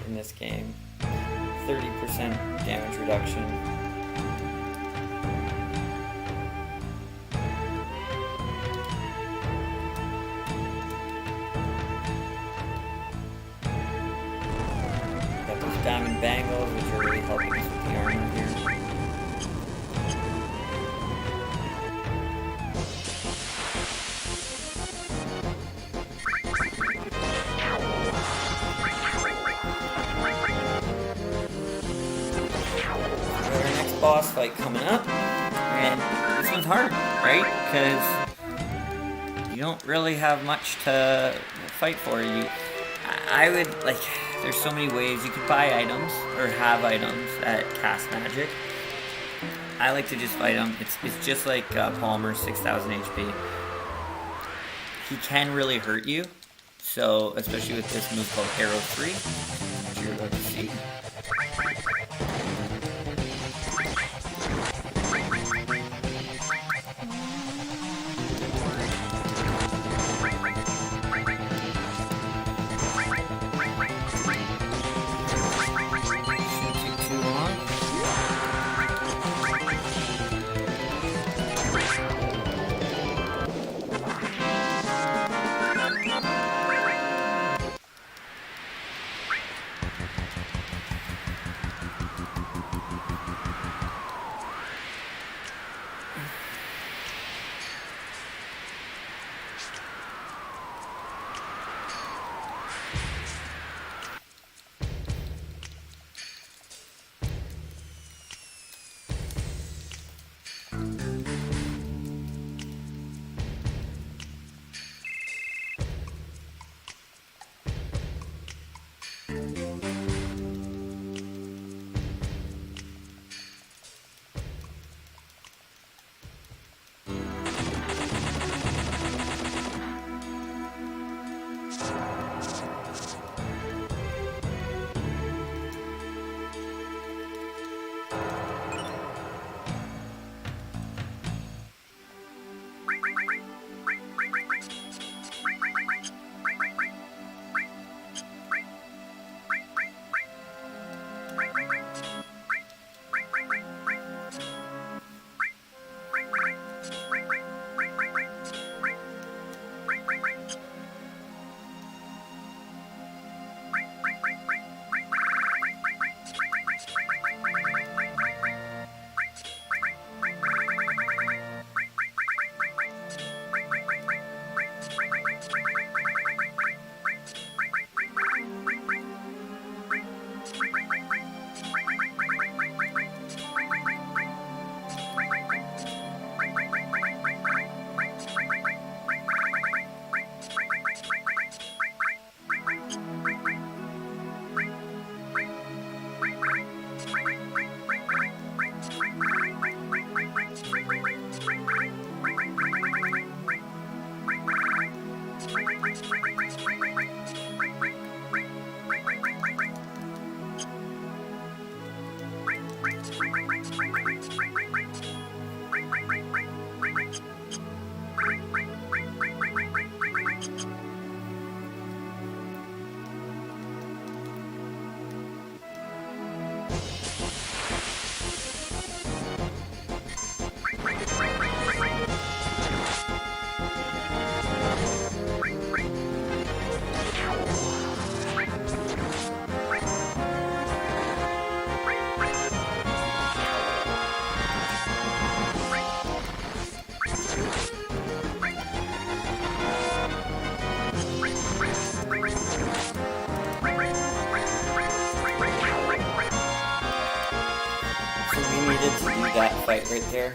in this game. 30% damage reduction. Got those diamond bangles, which are really helping us with the armor here. Boss fight coming up, and this one's hard, right? Because you don't really have much to fight for. I would, like, there's so many ways you could buy items or have items at Cast Magic. I like to just fight him. It's just like Palmer, 6,000 HP. He can really hurt you, so especially with this move called Heroes Lvl, which you're going to see. really needed to do that fight right there.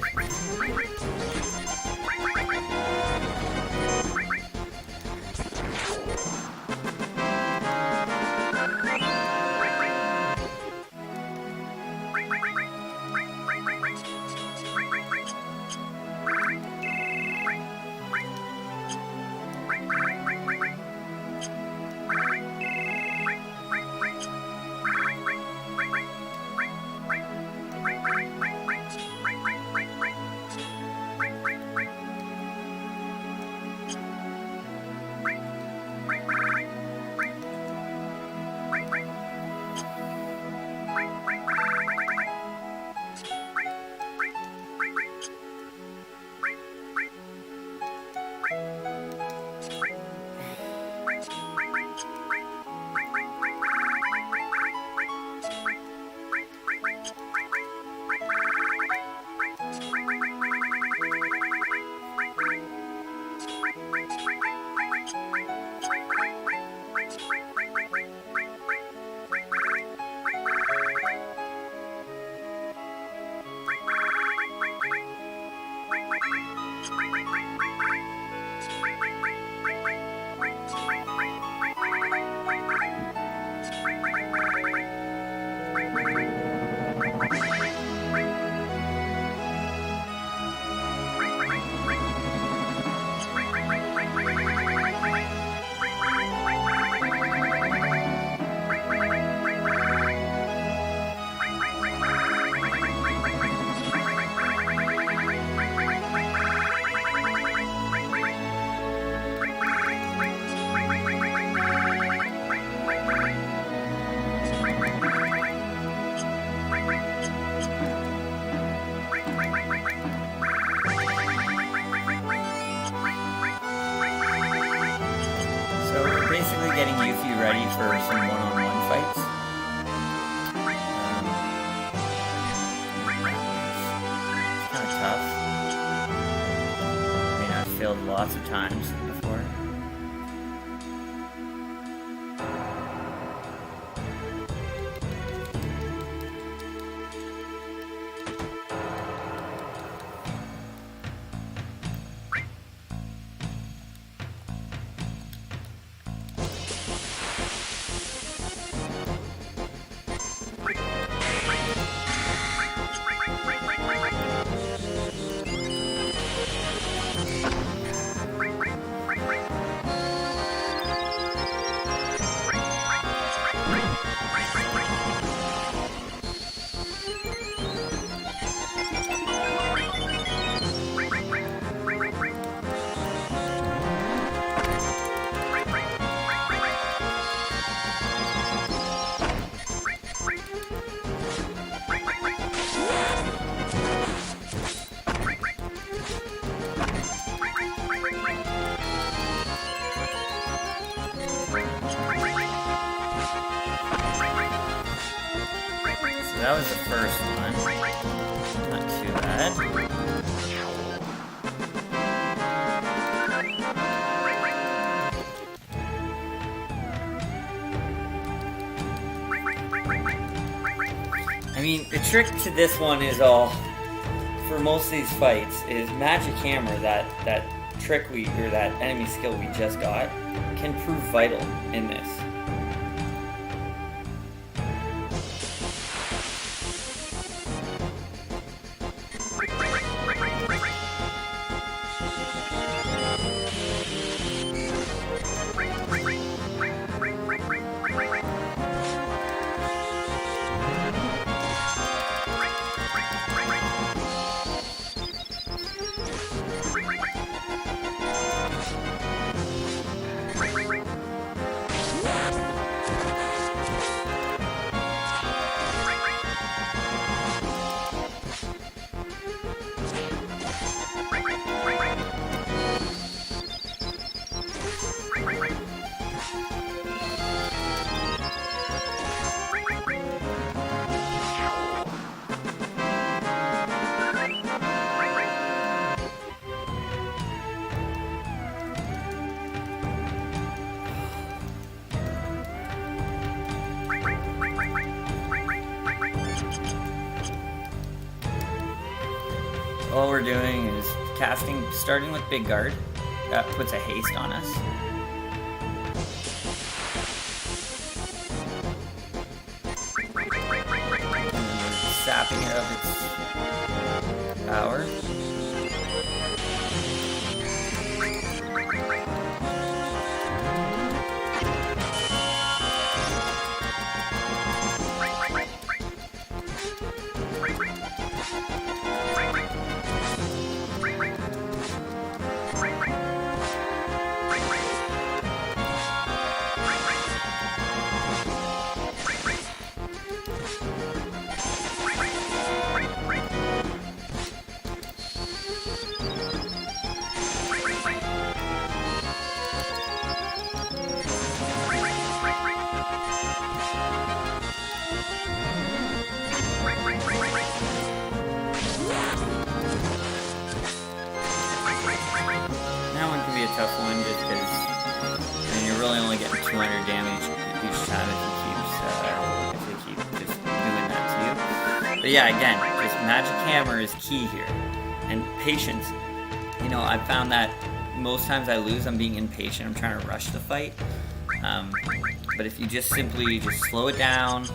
Getting Yuffie ready for some one-on-one fights. It's kind of tough. I mean, I've failed lots of times before. That was the first one. Not too bad. I mean, the trick to this one is all, for most of these fights, is Magic Hammer, that trick or that enemy skill we just got, can prove vital in this. all we're doing is casting, starting with Big Guard. That puts a haste on us. Sapping it of its power. Tough one just because you're really only getting 200 damage each time if they keep just doing that to you. But yeah, again, just Magic Hammer is key here. And patience. You know, I found that most times I lose, I'm being impatient, I'm trying to rush the fight. But if you just simply slow it down,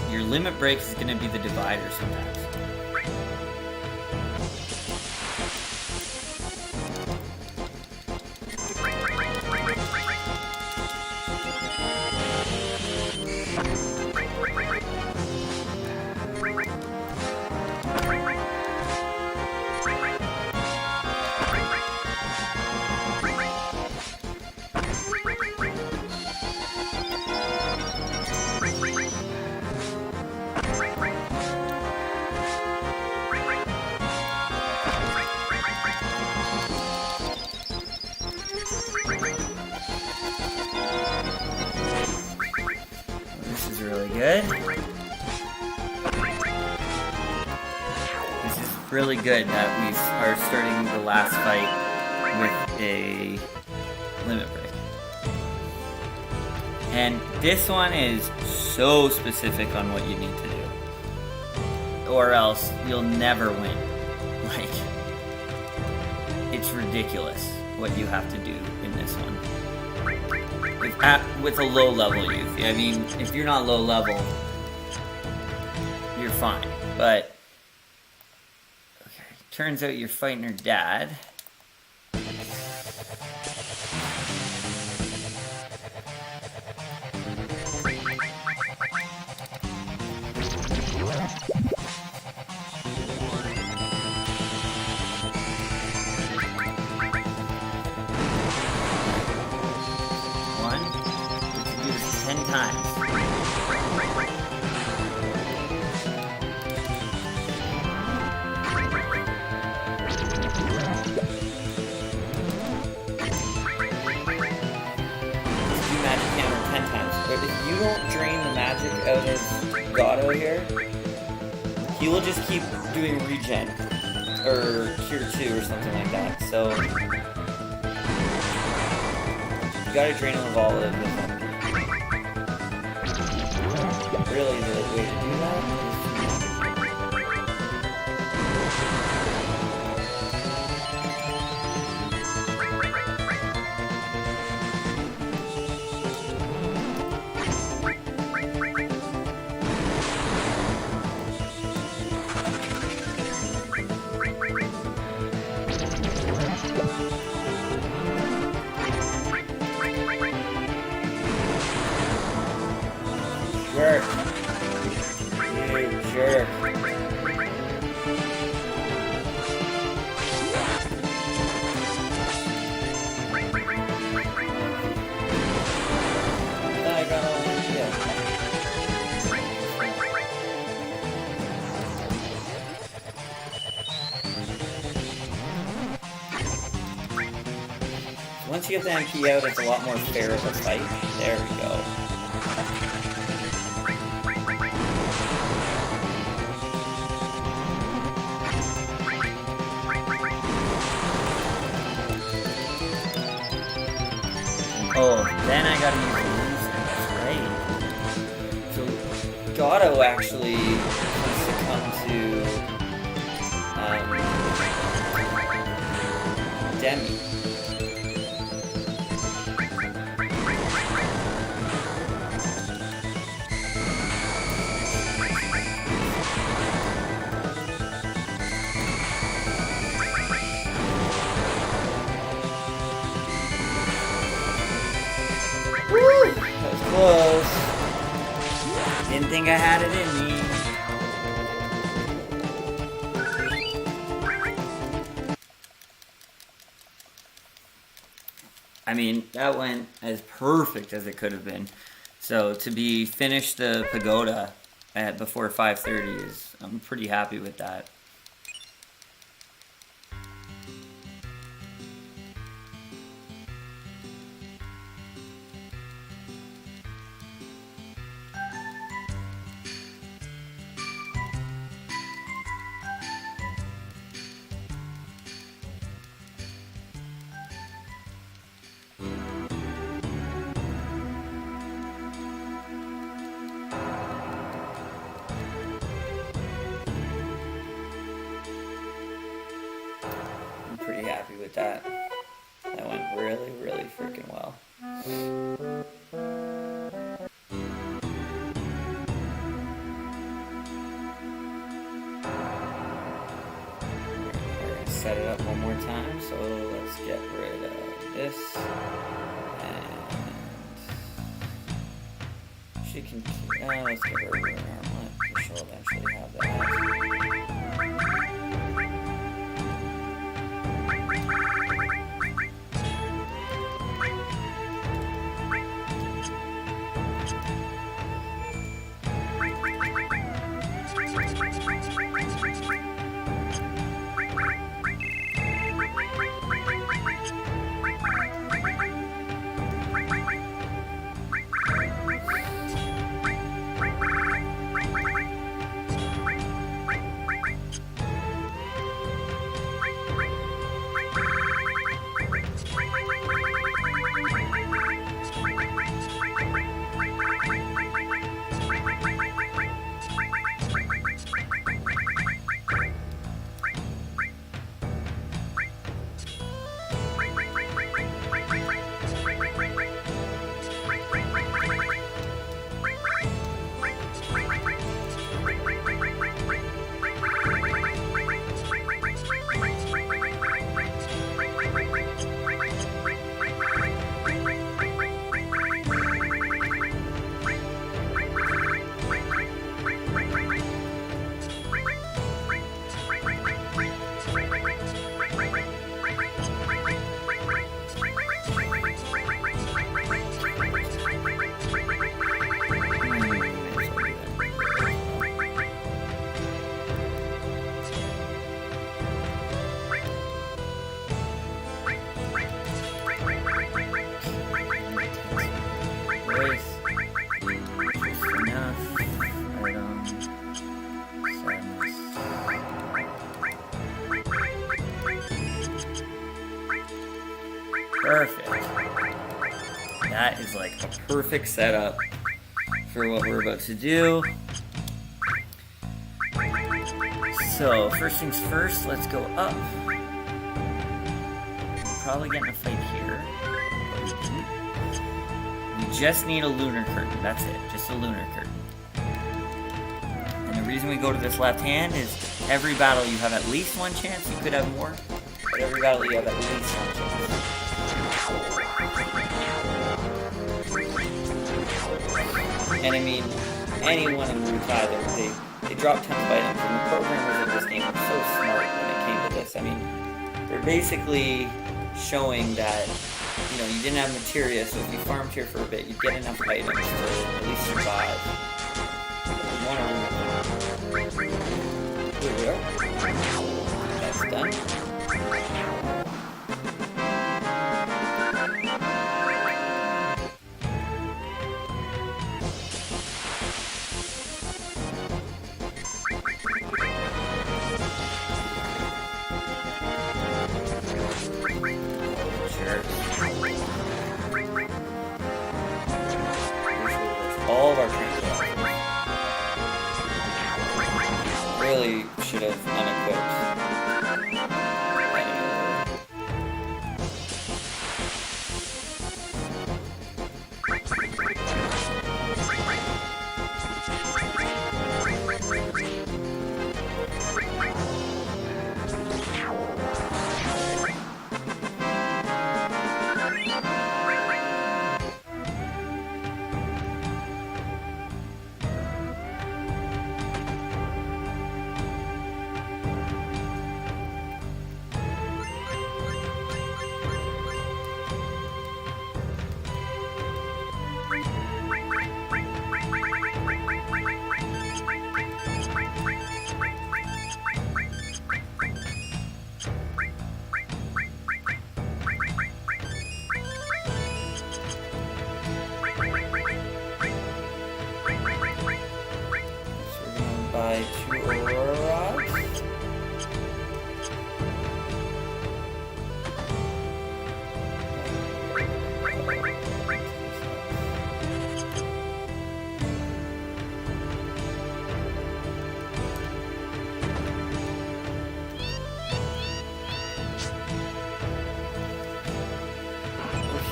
your limit break is going to be the divider sometimes. Really good. This is really good that we are starting the last fight with a limit break. And this one is so specific on what you need to do, or else you'll never win. Like, it's ridiculous what you have to do in this one. With a low level youth. I mean, if you're not low level, you're fine. But, okay, turns out you're fighting her dad. Times. But if you don't drain the magic out of Gato here, he will just keep doing regen or cure 2 or something like that. So you gotta drain him of all of them. Really, the way to do that jerk. You jerk. I got all this shit. Once you get the MP out, it's a lot more fair of a fight. There we go. Oh, then I gotta use the loser, that's right. So, Gato actually succumb to at me. Woo! That was close. Didn't think I had it in me. I mean, that went as perfect as it could have been. So to be finished the pagoda at before 5:30 is, I'm pretty happy with that. Pretty happy with that. That went really, really freaking well. We're gonna set it up one more time, so let's get rid of this. And she can let's get rid of her armlet, because she'll eventually have that. Perfect. That is like a perfect setup for what we're about to do. So, first things first, let's go up. We'll probably get in a fight here, but we didn't. We just need a lunar curtain, that's it, just a lunar curtain. And the reason we go to this left hand is every battle you have at least one chance, you could have more, but every battle you have at least one chance. And I mean, anyone in Group 5, they dropped tons of items, and the programmers of this game were so smart when it came to this. I mean, they're basically showing that, you know, you didn't have materia, so if you farmed here for a bit, you'd get enough items to at least survive. Here we are. That's done. All of our training really should have unequipped.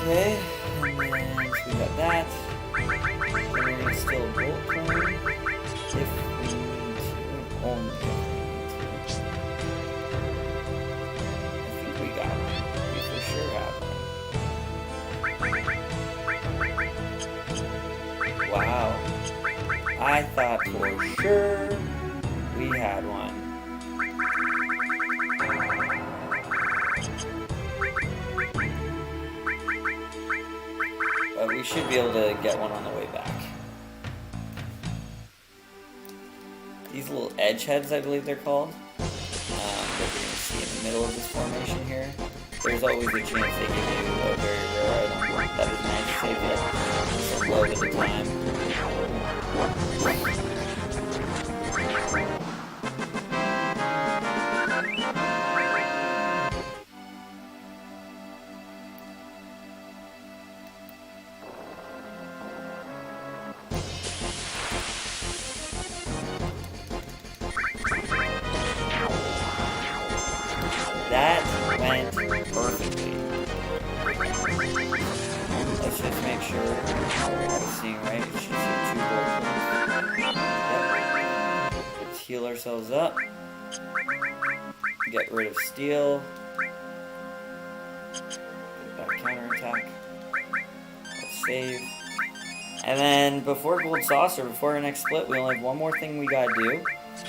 Okay, and then so we got that. Then we're gonna steal a bolt coin if we need to, only if we need to. I think we got one. We for sure have one. Wow. I thought for sure we had one. But we should be able to get one on the way back. These little edge heads, I believe they're called, that you're going to see in the middle of this formation here. There's always a chance they give you a very rare item. That is nice to save it some load at a time. That went perfectly. Let's just make sure I was seeing right. It should say 2 gold coins. Yep. Let's heal ourselves up. Get rid of steel. Get that counterattack. Let's save. And then before Gold Saucer, before our next split, we only have one more thing we gotta do.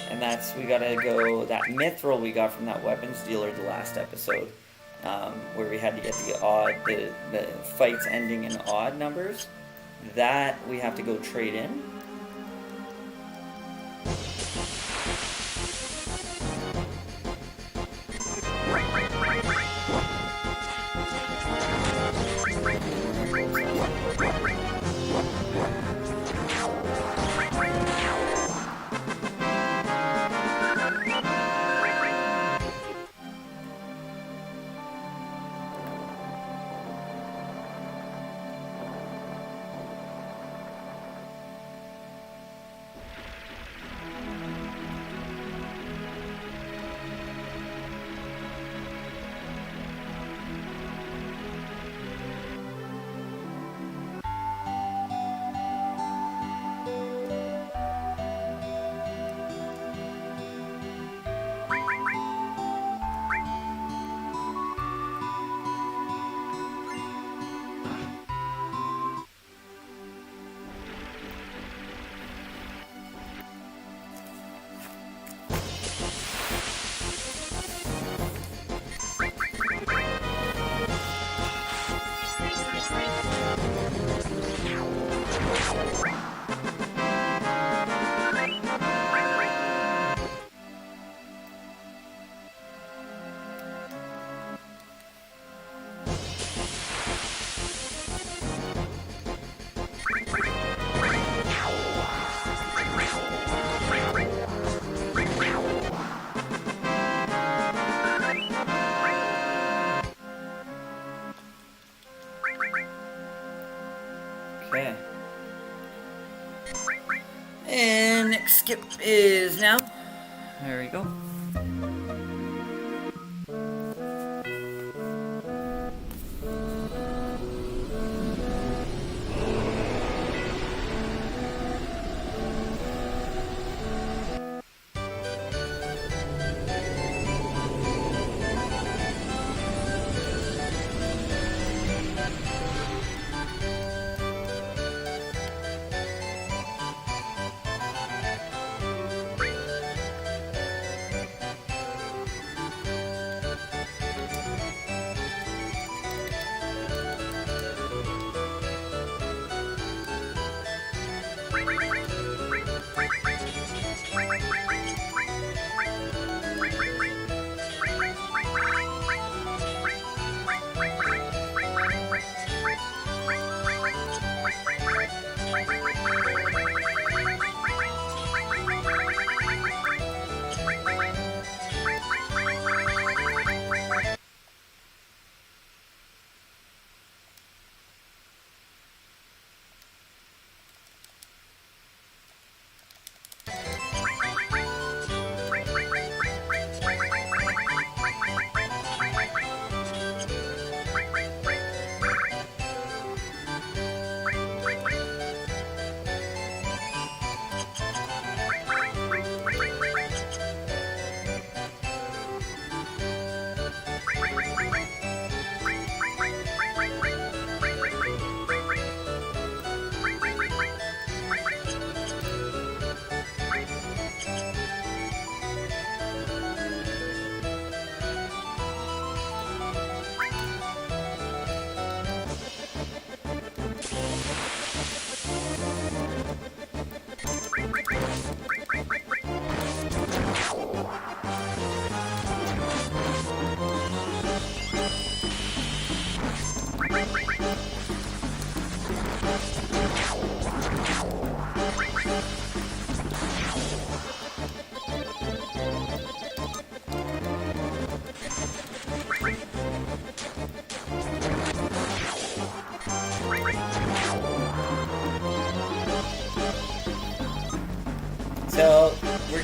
And that's, we gotta go, that mithril we got from that weapons dealer the last episode, where we had to get the fights ending in odd numbers. That we have to go trade in. Okay. And next skip is now. There we go.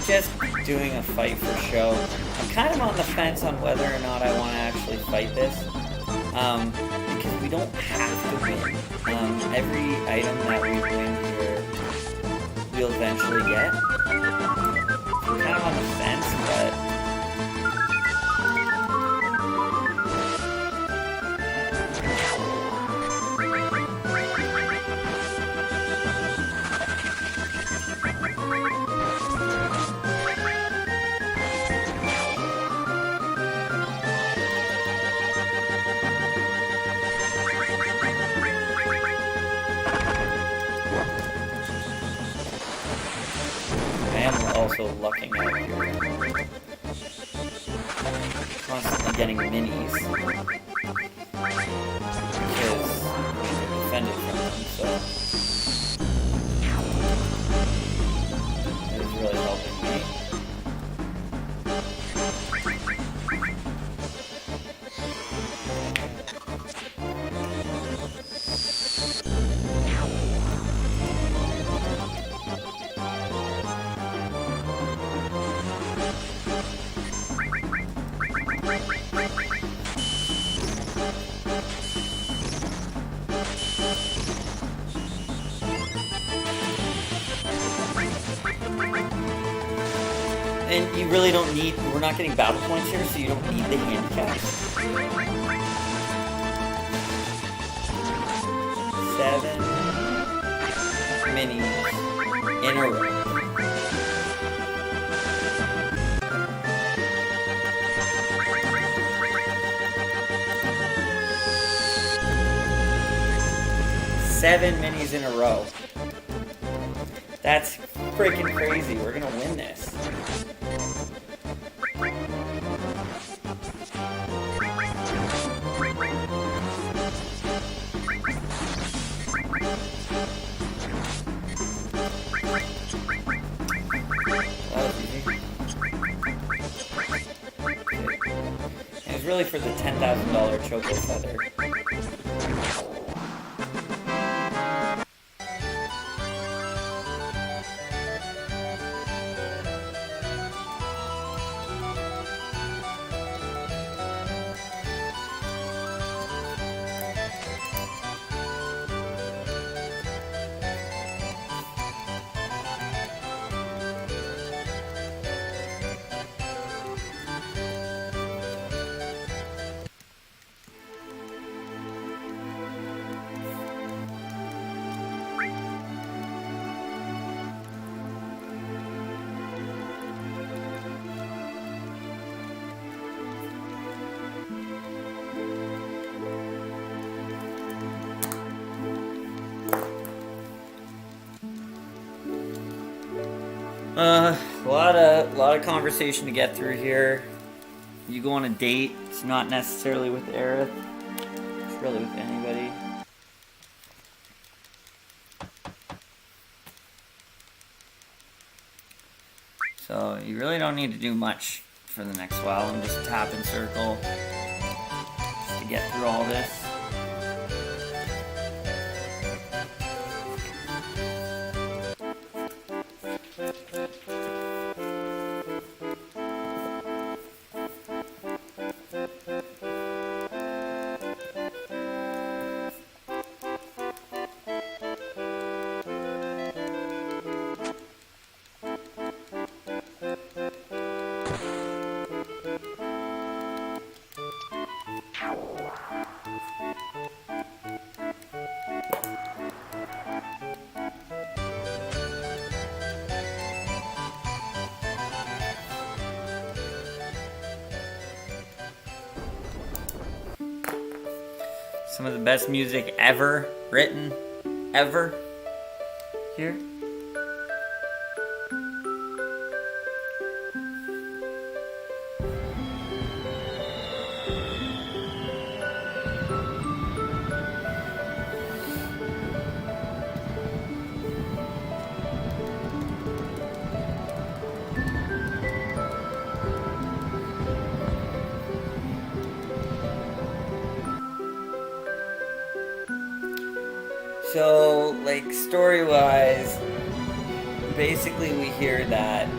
just doing a fight for show. I'm kind of on the fence on whether or not I want to actually fight this. Because we don't have to win. Every item that we win here, we'll eventually get. I'm kind of on the fence, but... also lucking out here. Constantly getting minis. Because I'm defended from them, so it is really helping me. And you really don't need, we're not getting battle points here, so you don't need the handicaps. 7 minis in a row. Seven minis in a row. That's freaking crazy. We're gonna win this. It was really for the $10,000 Choco Feather. A lot of conversation to get through here. You go on a date, it's not necessarily with Aerith, it's really with anybody. So you really don't need to do much for the next while. I'm just tap and circle just to get through all this. Some of the best music ever written, ever, here. So, like, story-wise, basically we hear that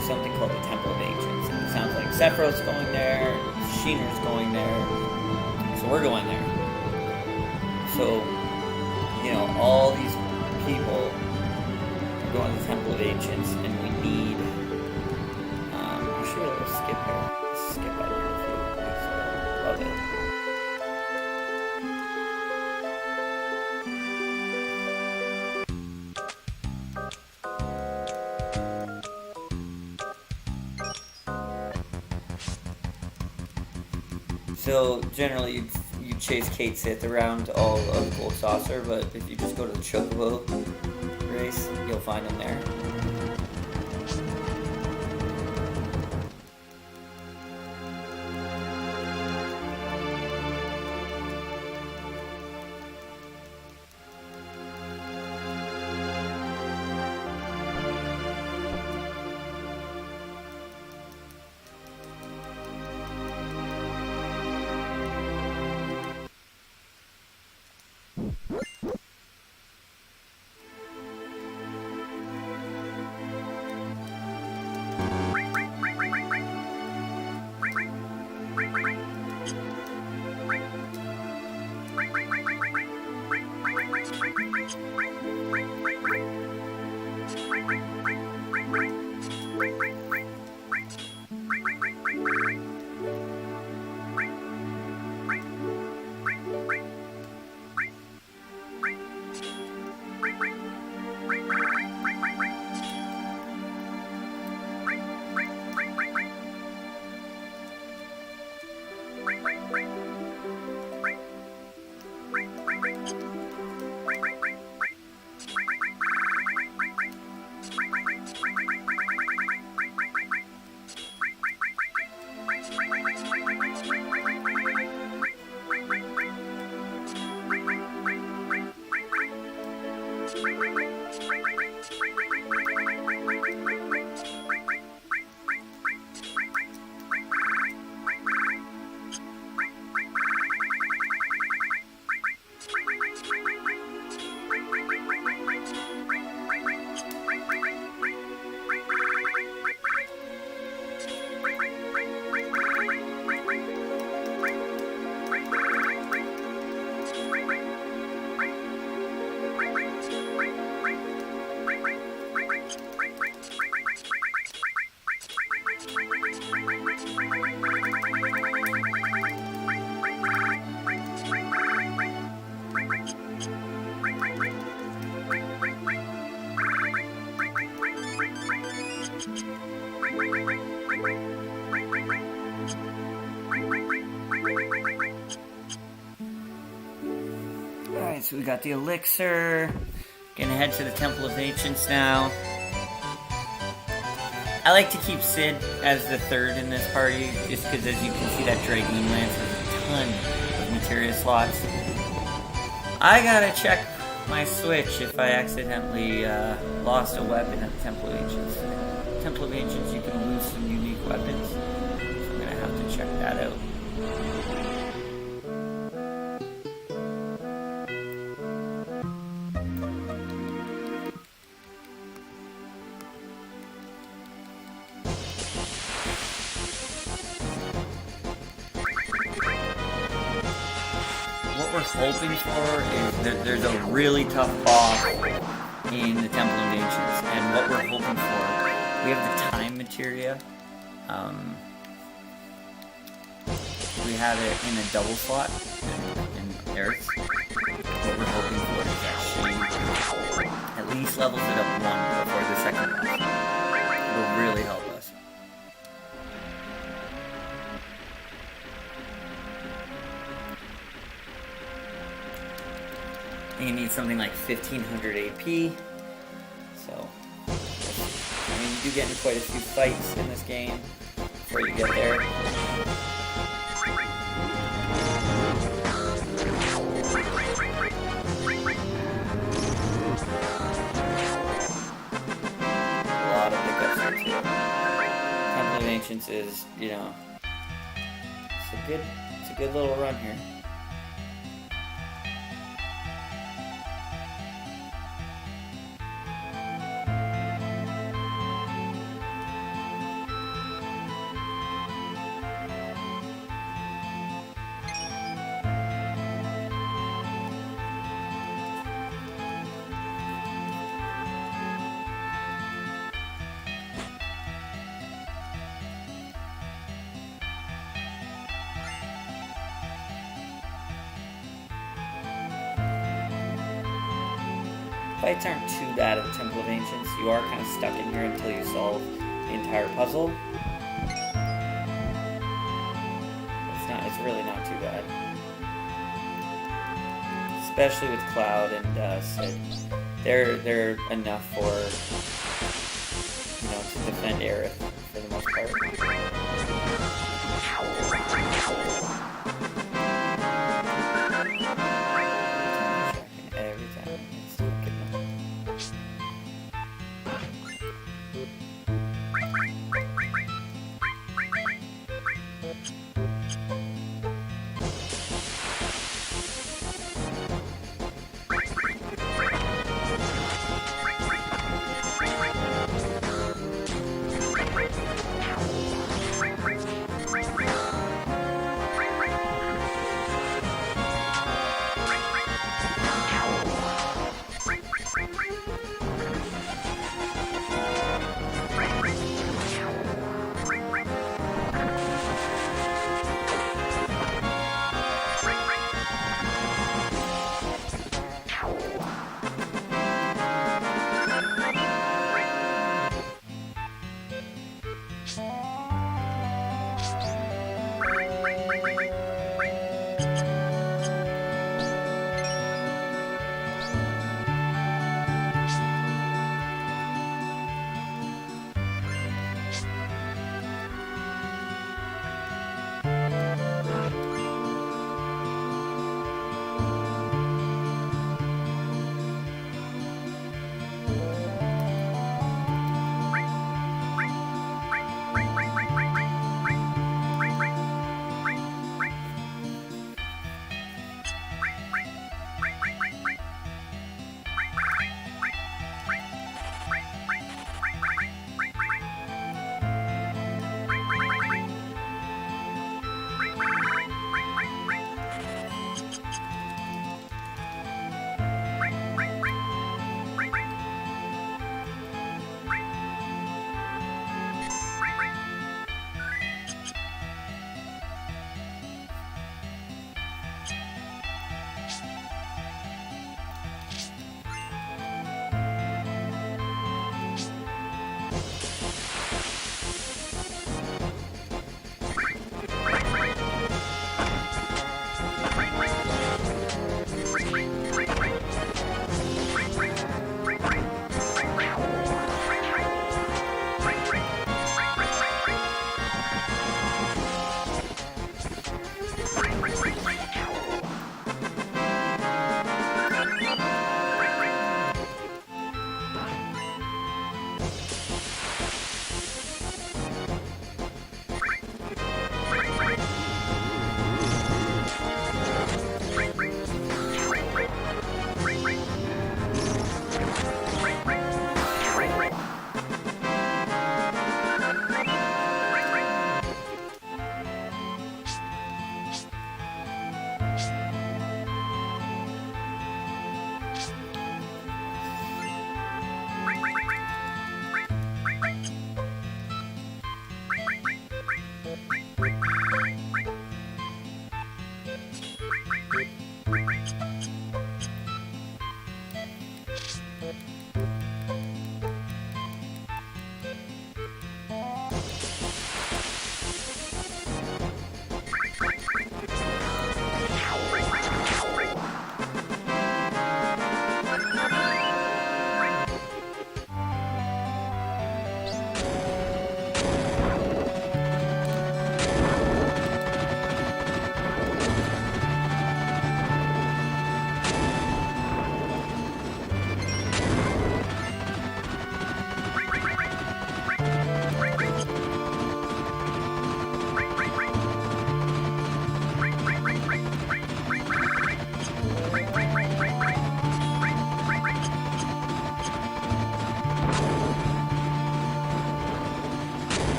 there's something called the Temple of Ancients. And it sounds like Sephiroth's going there, Sheener's going there, so we're going there. So, you know, all these people are going to the Temple of Ancients, and we need, we should have a little skip here. Let's skip out here a few weeks. Love it. So generally you chase Kate Sith around all of Gold Saucer, but if you just go to the Chocobo race, you'll find them there. Alright, so we got the elixir. Gonna head to the Temple of Ancients now. I like to keep Sid as the third in this party, just because as you can see that Dragoon Lance has a ton of Materia slots. I gotta check my Switch if I accidentally lost a weapon at the Temple of Ancients. Temple of Ancients, you can lose some unique weapons, so I'm gonna have to check that out. What we're hoping for is that there's a really tough boss in the Temple of Ancients, and what we're hoping for, we have the time materia. We have it in a double slot in Earth. What we're hoping for is that she at least levels it up one before the second boss. It'll really help us. I think it needs something like 1500 AP. So, I mean, you do get in quite a few fights in this game before you get there. A lot of pickups here too. Temple of Ancients is, you know, it's a good little run here. Fights aren't too bad at the Temple of Ancients. You are kind of stuck in here until you solve the entire puzzle. It's really not too bad. Especially with Cloud and Sid. They're enough for, you know, to defend Aerith for the most part. Every time. It's still good enough.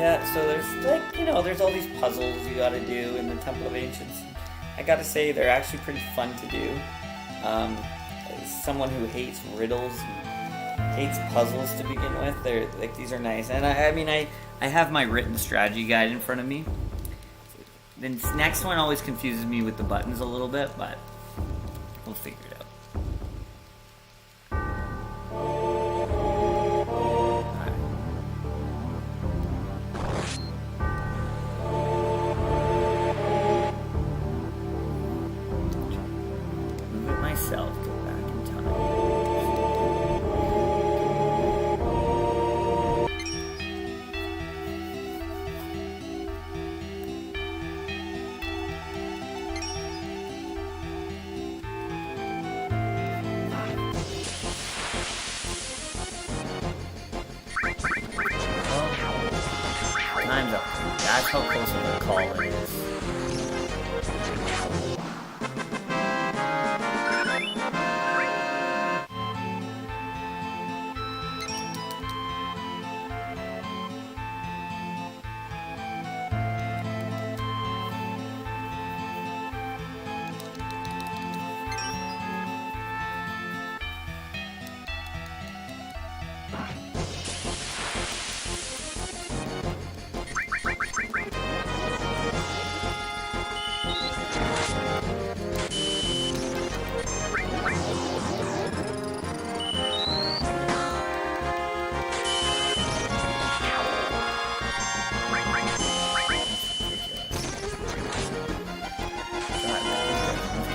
Yeah, so there's like, you know, there's all these puzzles you gotta do in the Temple of Ancients. I gotta say, they're actually pretty fun to do. As someone who hates riddles and hates puzzles to begin with, they're like, these are nice. And I mean, I have my written strategy guide in front of me. The next one always confuses me with the buttons a little bit, but we'll figure it out. Myself, go back in time. Well, time's up. That's how close of a call it is.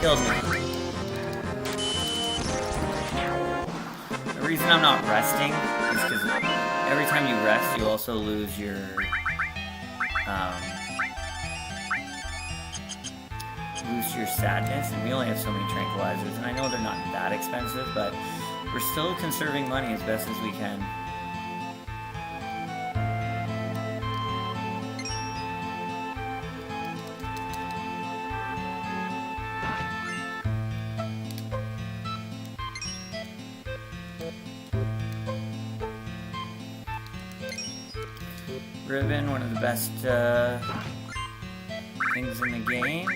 Killed me. The reason I'm not resting is because every time you rest, you also lose your sadness, and we only have so many tranquilizers, and I know they're not that expensive, but we're still conserving money as best as we can. Ribbon, one of the best things in the game.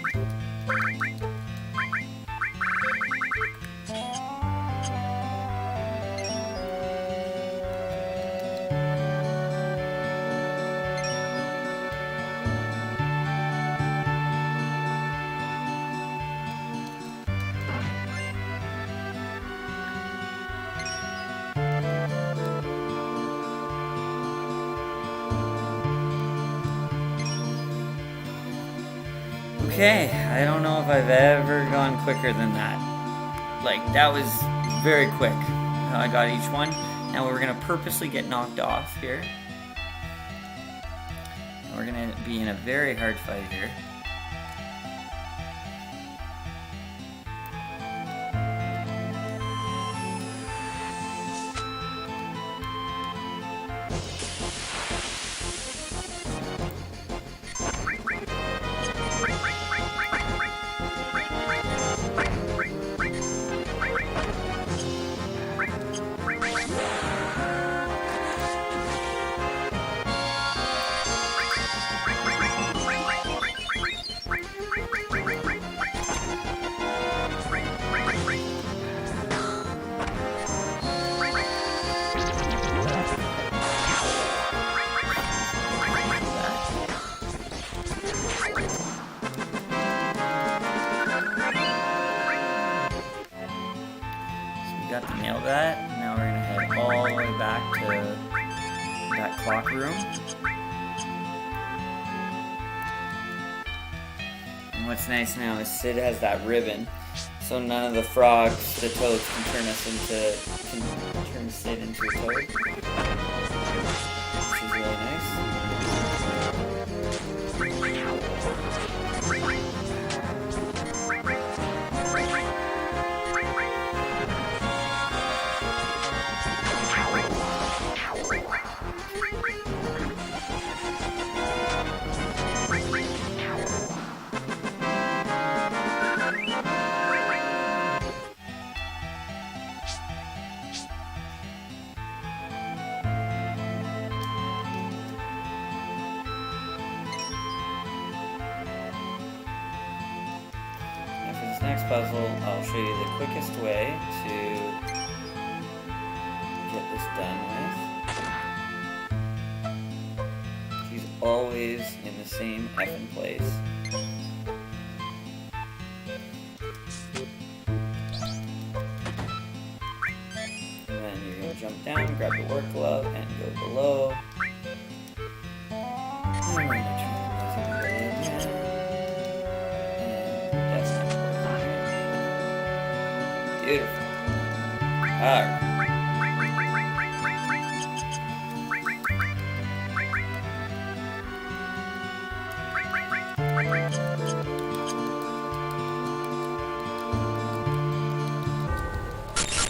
Okay, I don't know if I've ever gone quicker than that. Like, that was very quick how I got each one. Now we're going to purposely get knocked off here. And we're going to be in a very hard fight here. Got to nail that. Now we're gonna head all the way back to that clock room. And what's nice now is Sid has that ribbon, so none of the frogs, the toads, can turn Sid into a toad, which is really nice. next puzzle, I'll show you the quickest way to get this done with. He's always in the same effing place. And then you're going to jump down, grab the work glove, and go below. Beautiful. Alright.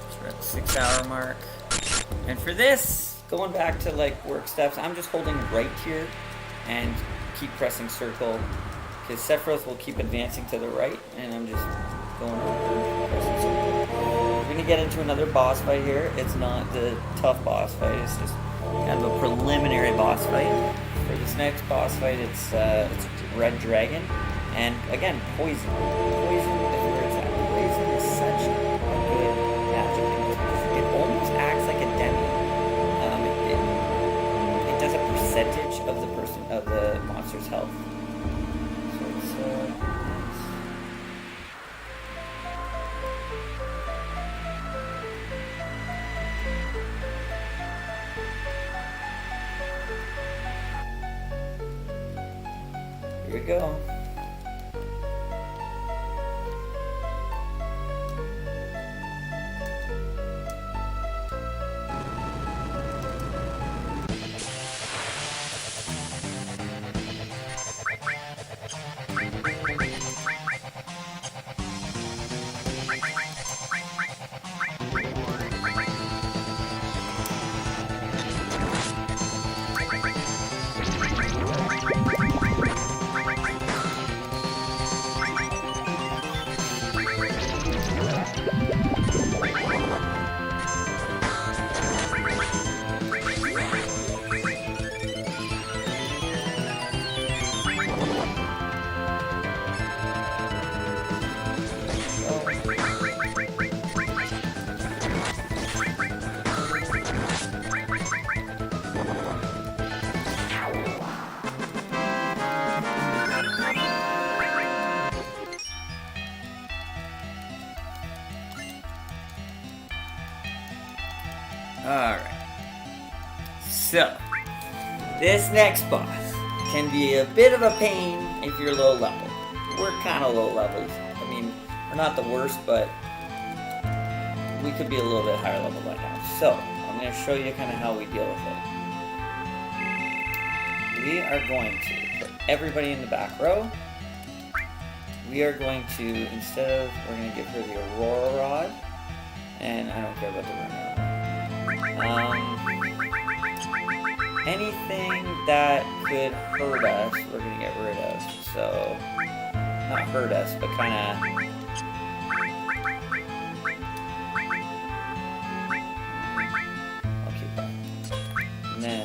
So we're at the 6-hour mark. And for this, going back to like work steps, I'm just holding right here and keep pressing circle, because Sephiroth will keep advancing to the right, and I'm just going over pressing circle. We're going to get into another boss fight here. It's not the tough boss fight, it's just kind of a preliminary boss fight. For this next boss fight, it's Red Dragon, and again, Poison. Poison is where it's at. Poison is such a good magic in this because it almost acts like a demi. It does a percentage of the monster's health. So it's nice. Here we go. Alright, so this next boss can be a bit of a pain if you're low level. We're kind of low levels. I mean, we're not the worst, but we could be a little bit higher level by now. So, I'm going to show you kind of how we deal with it. We are going to put everybody in the back row. We are going to, instead of, we're going to give her the Aurora Rod, and I don't care about the Aurora Rod. Anything that could hurt us, we're going to get rid of. So, not hurt us, but kind of... I'll keep that. And then...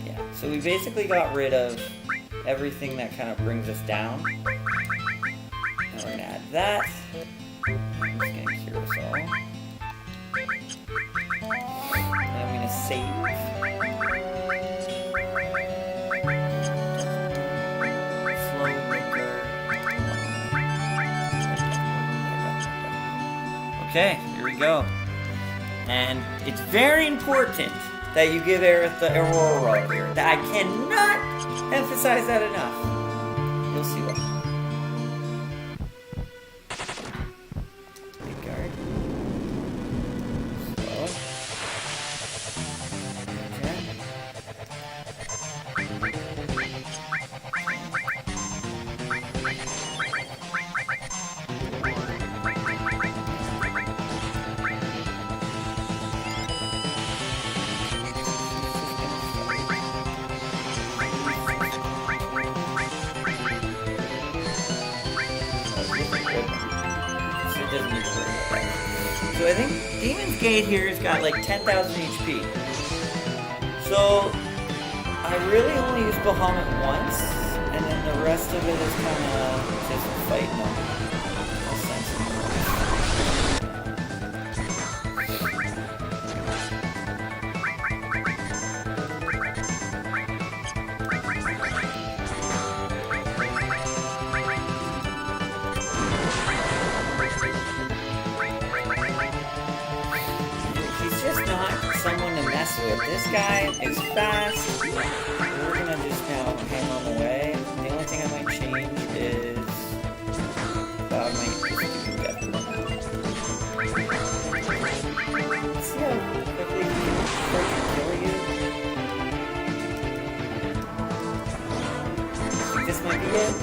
Yeah, so we basically got rid of everything that kind of brings us down. And we're going to add that. I'm just going to cure us all. Save. Slow liquor. Okay, here we go. And it's very important that you give Aerith the Aurora Rod here. I cannot emphasize that enough. You'll see why. Big guard. Slow. So I think Demon's Gate here has got like 10,000 HP. So I really only use Bahamut once, and then the rest of it is kind of just fighting them. He's just not someone to mess with. This guy is fast. We're gonna just now hang on the way. The only thing I might change is I might just do that. See how quickly he can freaking kill you? I think this might be it.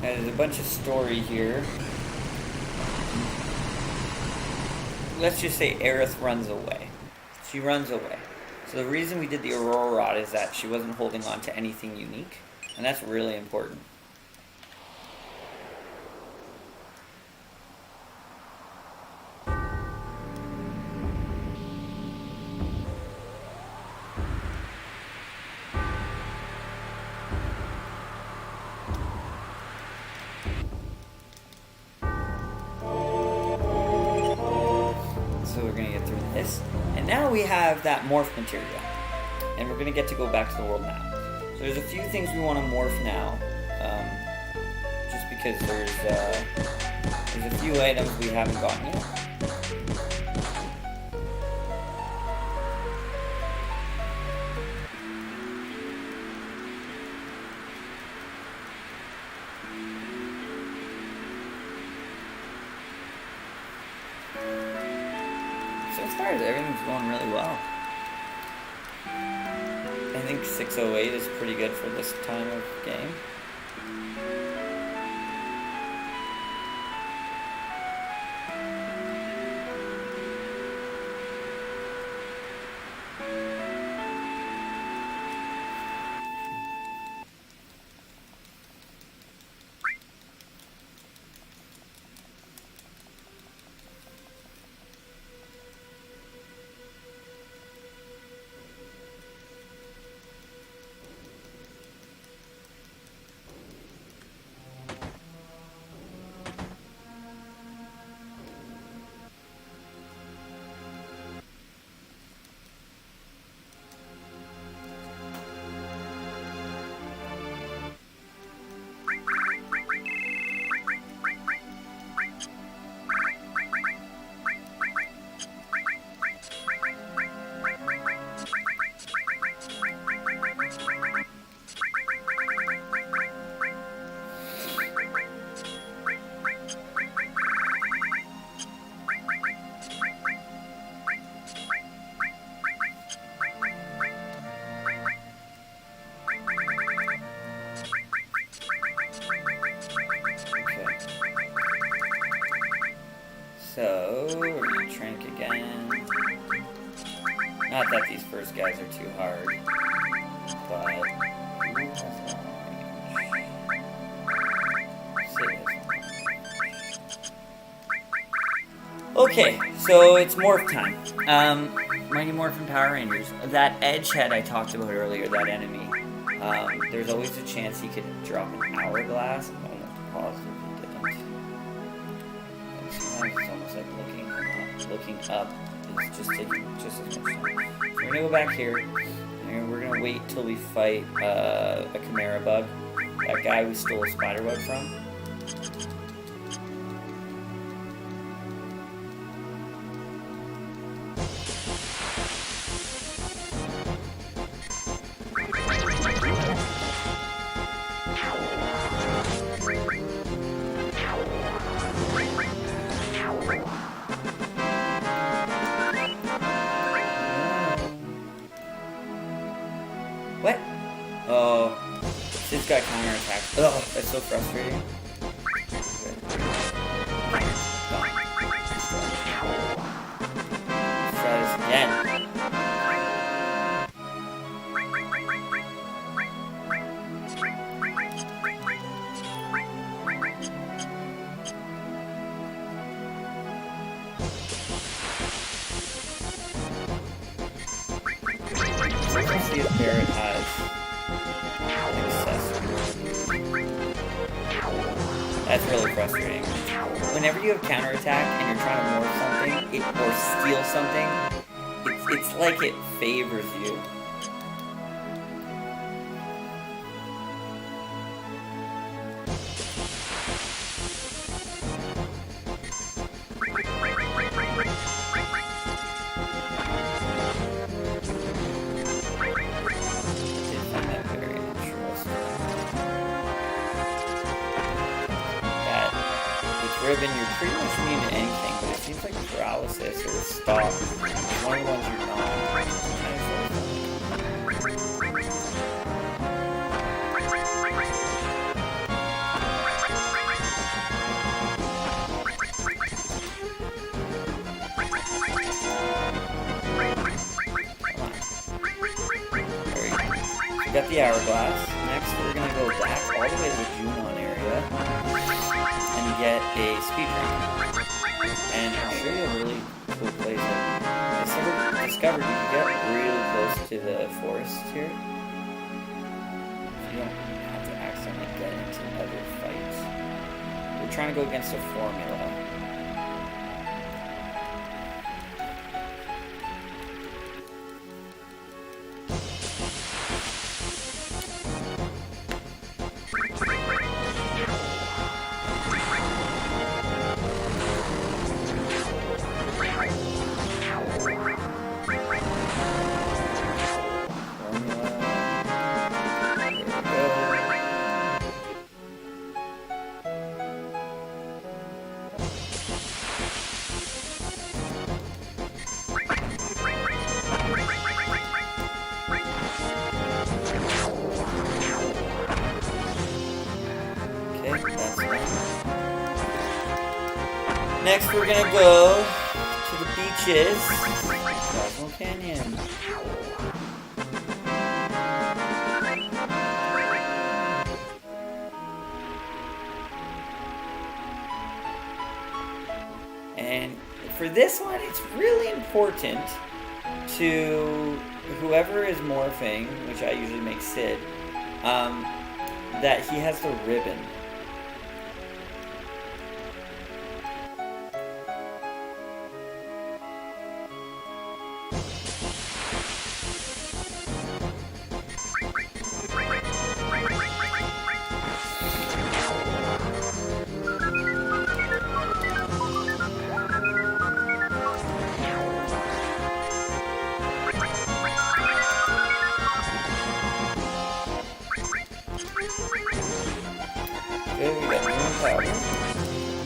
There's a bunch of story here. Let's just say Aerith runs away. She runs away. So the reason we did the Aurora Rod is that she wasn't holding on to anything unique. And that's really important. Now we have that morph materia, and we're going to get to go back to the world map. So there's a few things we want to morph now, just because there's a few items we haven't gotten yet. Everything's going really well. I think 608 is pretty good for this time of game. So, we're gonna trank again. Not that these first guys are too hard, but who has long range? Okay, so it's morph time. Mighty Morphin Power Rangers. That edge head I talked about earlier, that enemy, there's always a chance he could drop an hourglass. I'm almost positive he didn't. And sometimes it's almost like looking up is just taking just as much time. So we're gonna go back here, and And we're gonna wait till we fight a Chimera bug. That guy we stole a spider web from. What? Oh, this got counterattack. Oh, that's so frustrating. Let's try this again. Let's see if Barrett has accessories. That's really frustrating. Whenever you have counterattack and you're trying to morph something or steal something, it's like it favors you. Ribbon, you're pretty much immune to anything, but it seems like paralysis or stop is one of the ones you're not. We got the hourglass. Next, we're gonna go back all the way to the Junon area and get a SpeedRun. And I'll show you a really cool place. I discovered you can get really close to the forest here. You don't have to accidentally get into other fights. We're trying to go against a formula. Next, we're gonna go to the beaches, Cosmo Canyon. And for this one, it's really important to whoever is morphing, which I usually make Sid, that he has the ribbon.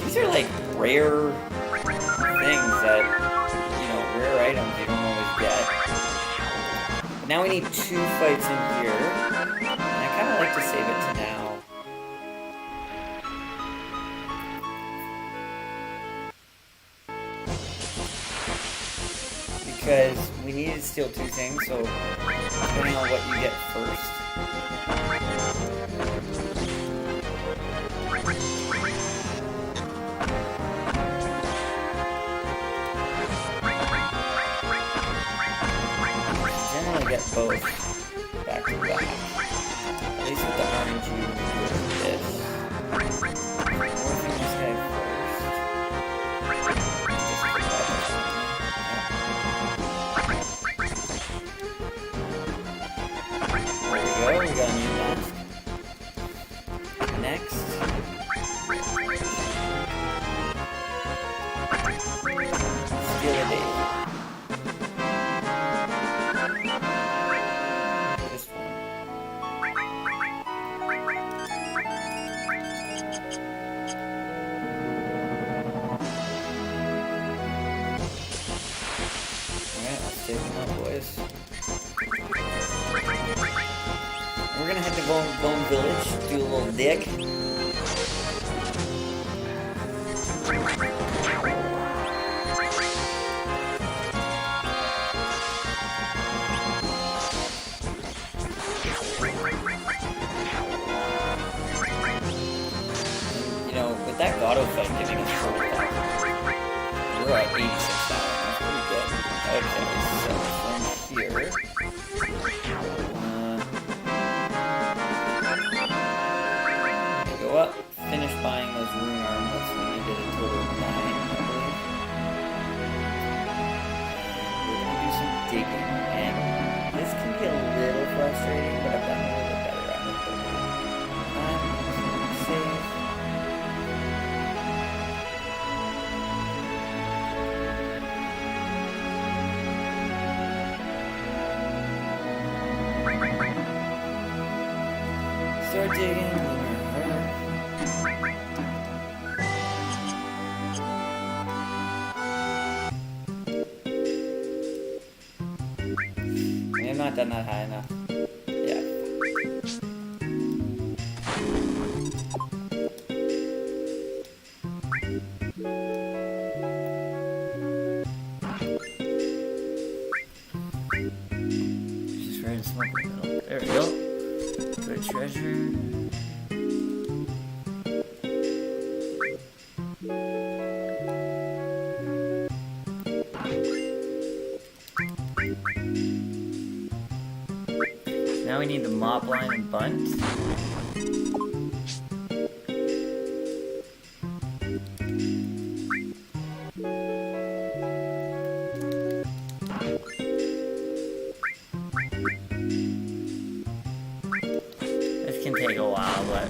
These are like rare things that, rare items you don't always get. But now we need 2 fights in here, and I kind of like to save it to now. Because we need to steal 2 things, so depending on what you get first. Get both back to back. At least with the RNG, we can do this. Morphing this guy first. gonna head to Bone Village, do a little dig. You know, with that Gato fight giving us 40,000, we're at 86,000. That's pretty good. Okay, so from here, go up, finish buying those rune armlets. We needed a total of 9, I believe. We're gonna do some digging, and this can be a little frustrating, but I've gotten a little bit better at it. Save. Start digging. I've not done that high enough. Yeah. Just right in smoke in the middle. There we go. Good treasure. Now we need the mop line and bunt. This can take a while, but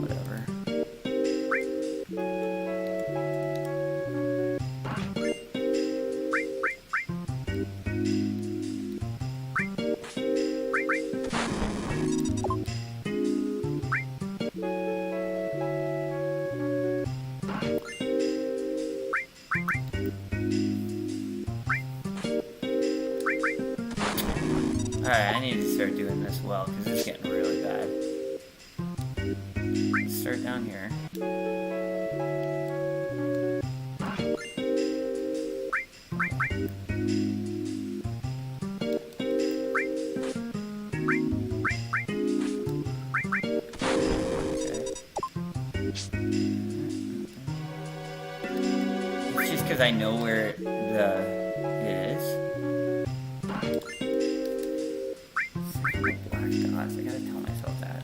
whatever. Alright, I need to start doing this well, because it's getting really bad. Let's start down here. It's just because I know where the is. I gotta tell myself that.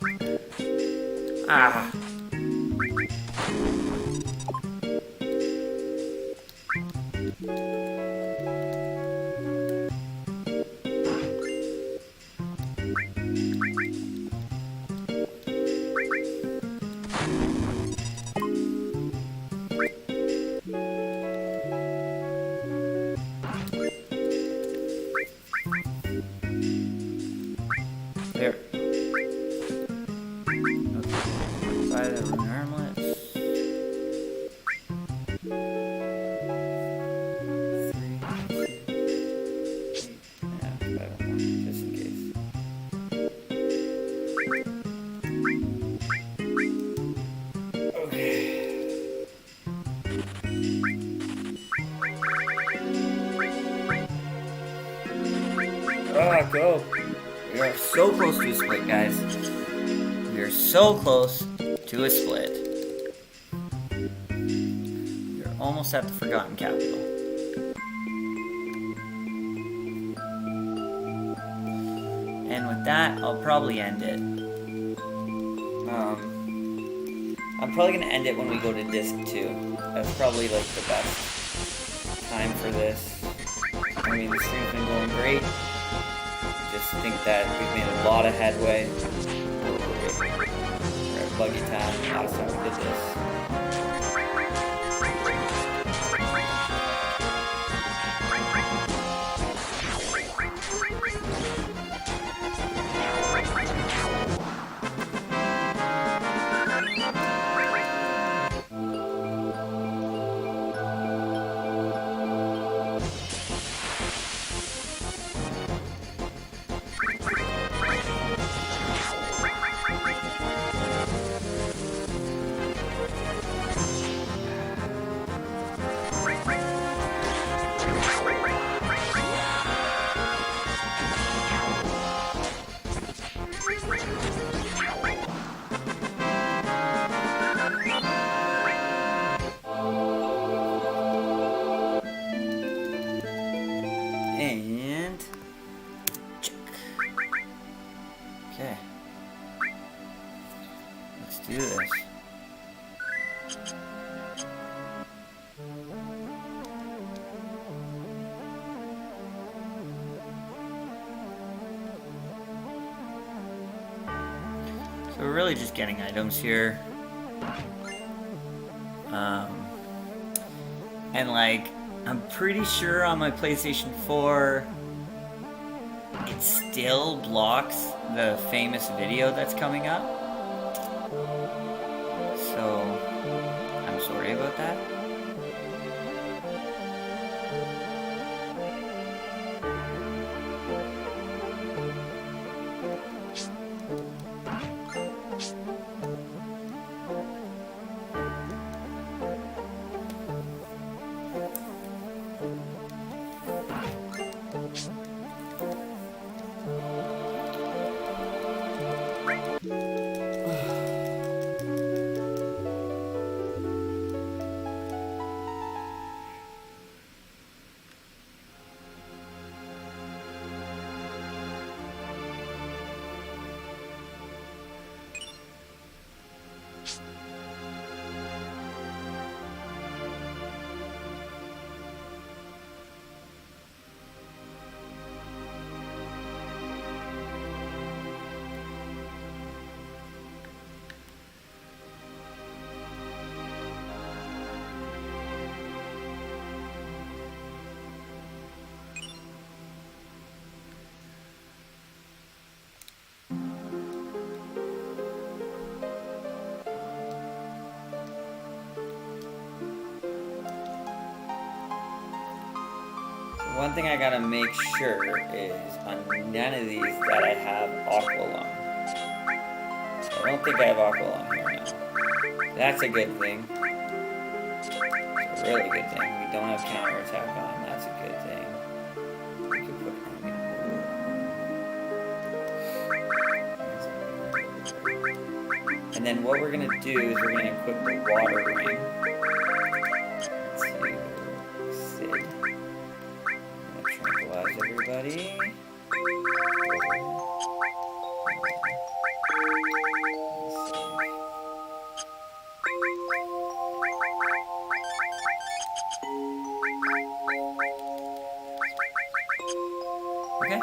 Ah! There. Buy the rune armlets. 3, 2, 8. Yeah, buy one more, just in case. Okay. Ah, go! We are so close to a split, guys. We are so close to a split. We are almost at the Forgotten Capital. And with that, I'll probably end it. I'm probably going to end it when we go to Disc 2. That's probably like the best time for this. I mean, the stream's been going great. Just think that we've made a lot of headway. We're at Buggy Town. Last time we did this. And check. Okay. Let's do this. So we're really just getting items here. And like, I'm pretty sure on my PlayStation 4, it still blocks the famous video that's coming up. So, I'm sorry about that. One thing I gotta make sure is on none of these that I have Aqualung. I don't think I have Aqualung here now. That's a good thing. It's a really good thing. We don't have counterattack on. That's a good thing. We can put and then what we're gonna do is we're gonna equip the water ring. Everybody. Okay.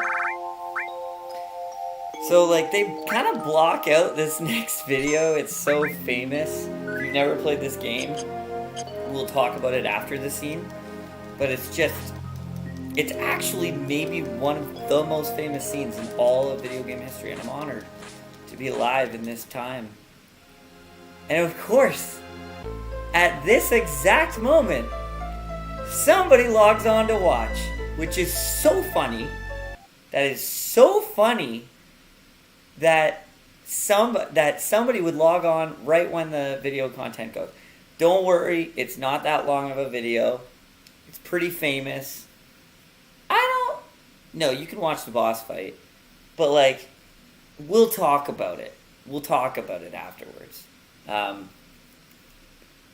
So like they kind of block out this next video. It's so famous. If you've never played this game, we'll talk about it after the scene. But it's actually maybe one of the most famous scenes in all of video game history, and I'm honored to be alive in this time. And of course, at this exact moment, somebody logs on to watch, which is so funny. That is so funny that somebody would log on right when the video content goes. Don't worry, it's not that long of a video. It's pretty famous. No, you can watch the boss fight, but like, we'll talk about it. We'll talk about it afterwards.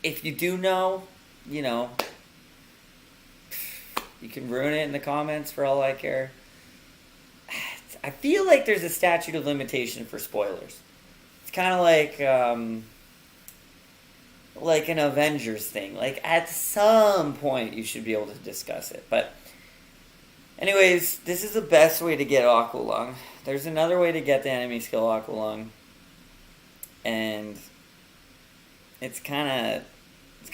If you do know, you know, you can ruin it in the comments for all I care. I feel like there's a statute of limitation for spoilers. It's kind of like an Avengers thing. Like, at some point, you should be able to discuss it, but anyways, this is the best way to get Aqualung. There's another way to get the enemy skill Aqualung, and it's kind of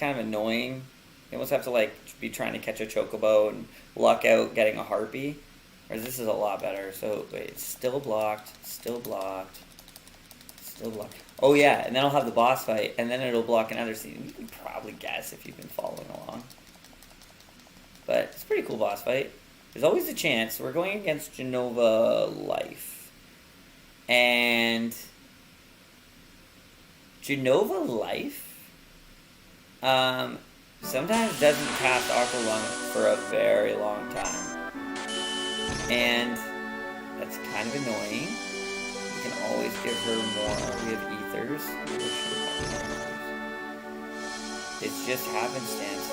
annoying. You almost have to like be trying to catch a chocobo and luck out getting a harpy. Whereas this is a lot better. So wait, it's still blocked, still blocked, still blocked. Oh yeah, and then I'll have the boss fight, and then it'll block another scene. You can probably guess if you've been following along. But it's a pretty cool boss fight. There's always a chance. We're going against Genova Life. And Genova Life sometimes doesn't cast Aqualung for a very long time. And that's kind of annoying. We can always give her more. We have ethers. It's just happenstance.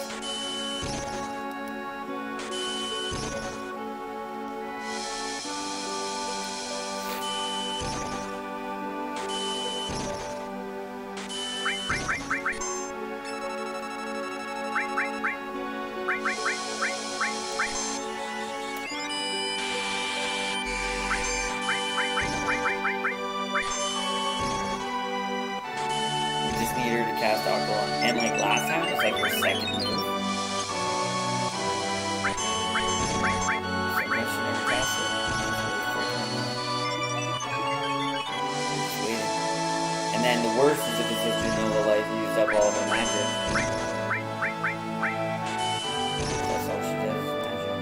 Cast Aqua, and like last time it was like her second move. So much she never cast it. Just waiting. And then the worst is if it's just Nova Life used up all of her magic. That's all she does is magic.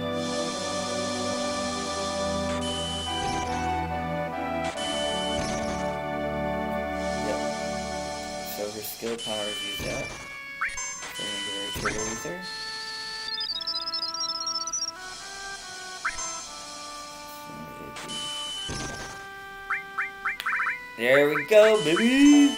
So her skill power is used up. So we're going to give her a trigger ether. There we go, baby!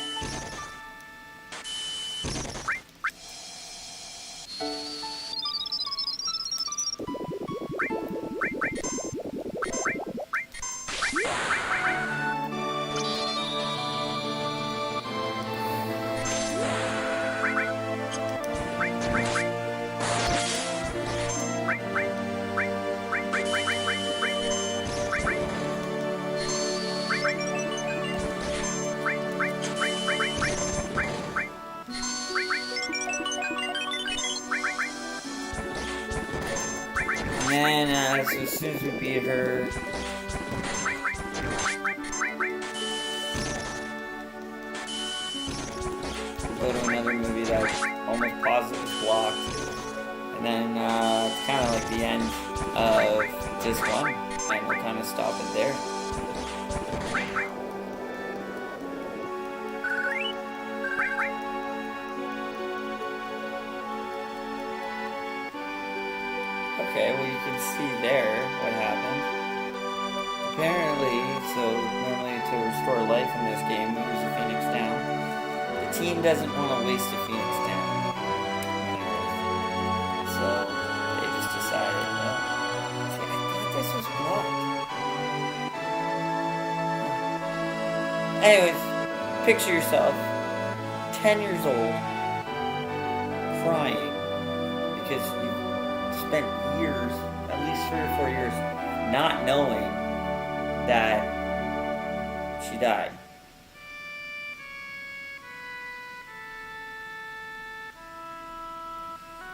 And then, so as soon as we beat her, go to another movie that's almost positive blocked, and then it's kind of like the end of Disc 1, and we'll kind of stop it there. Okay, well you can see there what happened. Apparently, so normally to restore life in this game, we use a Phoenix down. The team doesn't want to waste a Phoenix down. So they just decided, well, see, I thought this was blocked. Anyways, picture yourself, 10 years old, crying because you spent years, at least 3 or 4 years, not knowing that she died.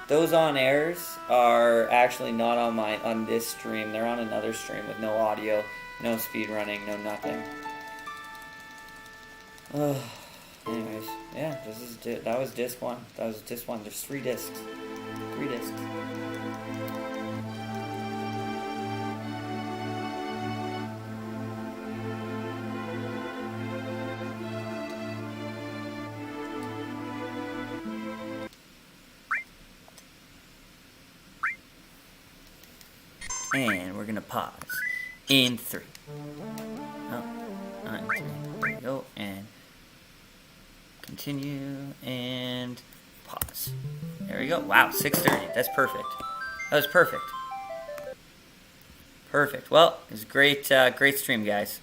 Those on-airs are actually not on this stream. They're on another stream with no audio, no speedrunning, no nothing. Anyways, yeah, that was disc 1. That was disc 1. There's 3 discs. 3 discs. And we're gonna pause in 3. Oh, not in 3. There we go. And continue and pause. There we go. Wow, 6:30. That's perfect. That was perfect. Perfect. Well, it was a great stream, guys.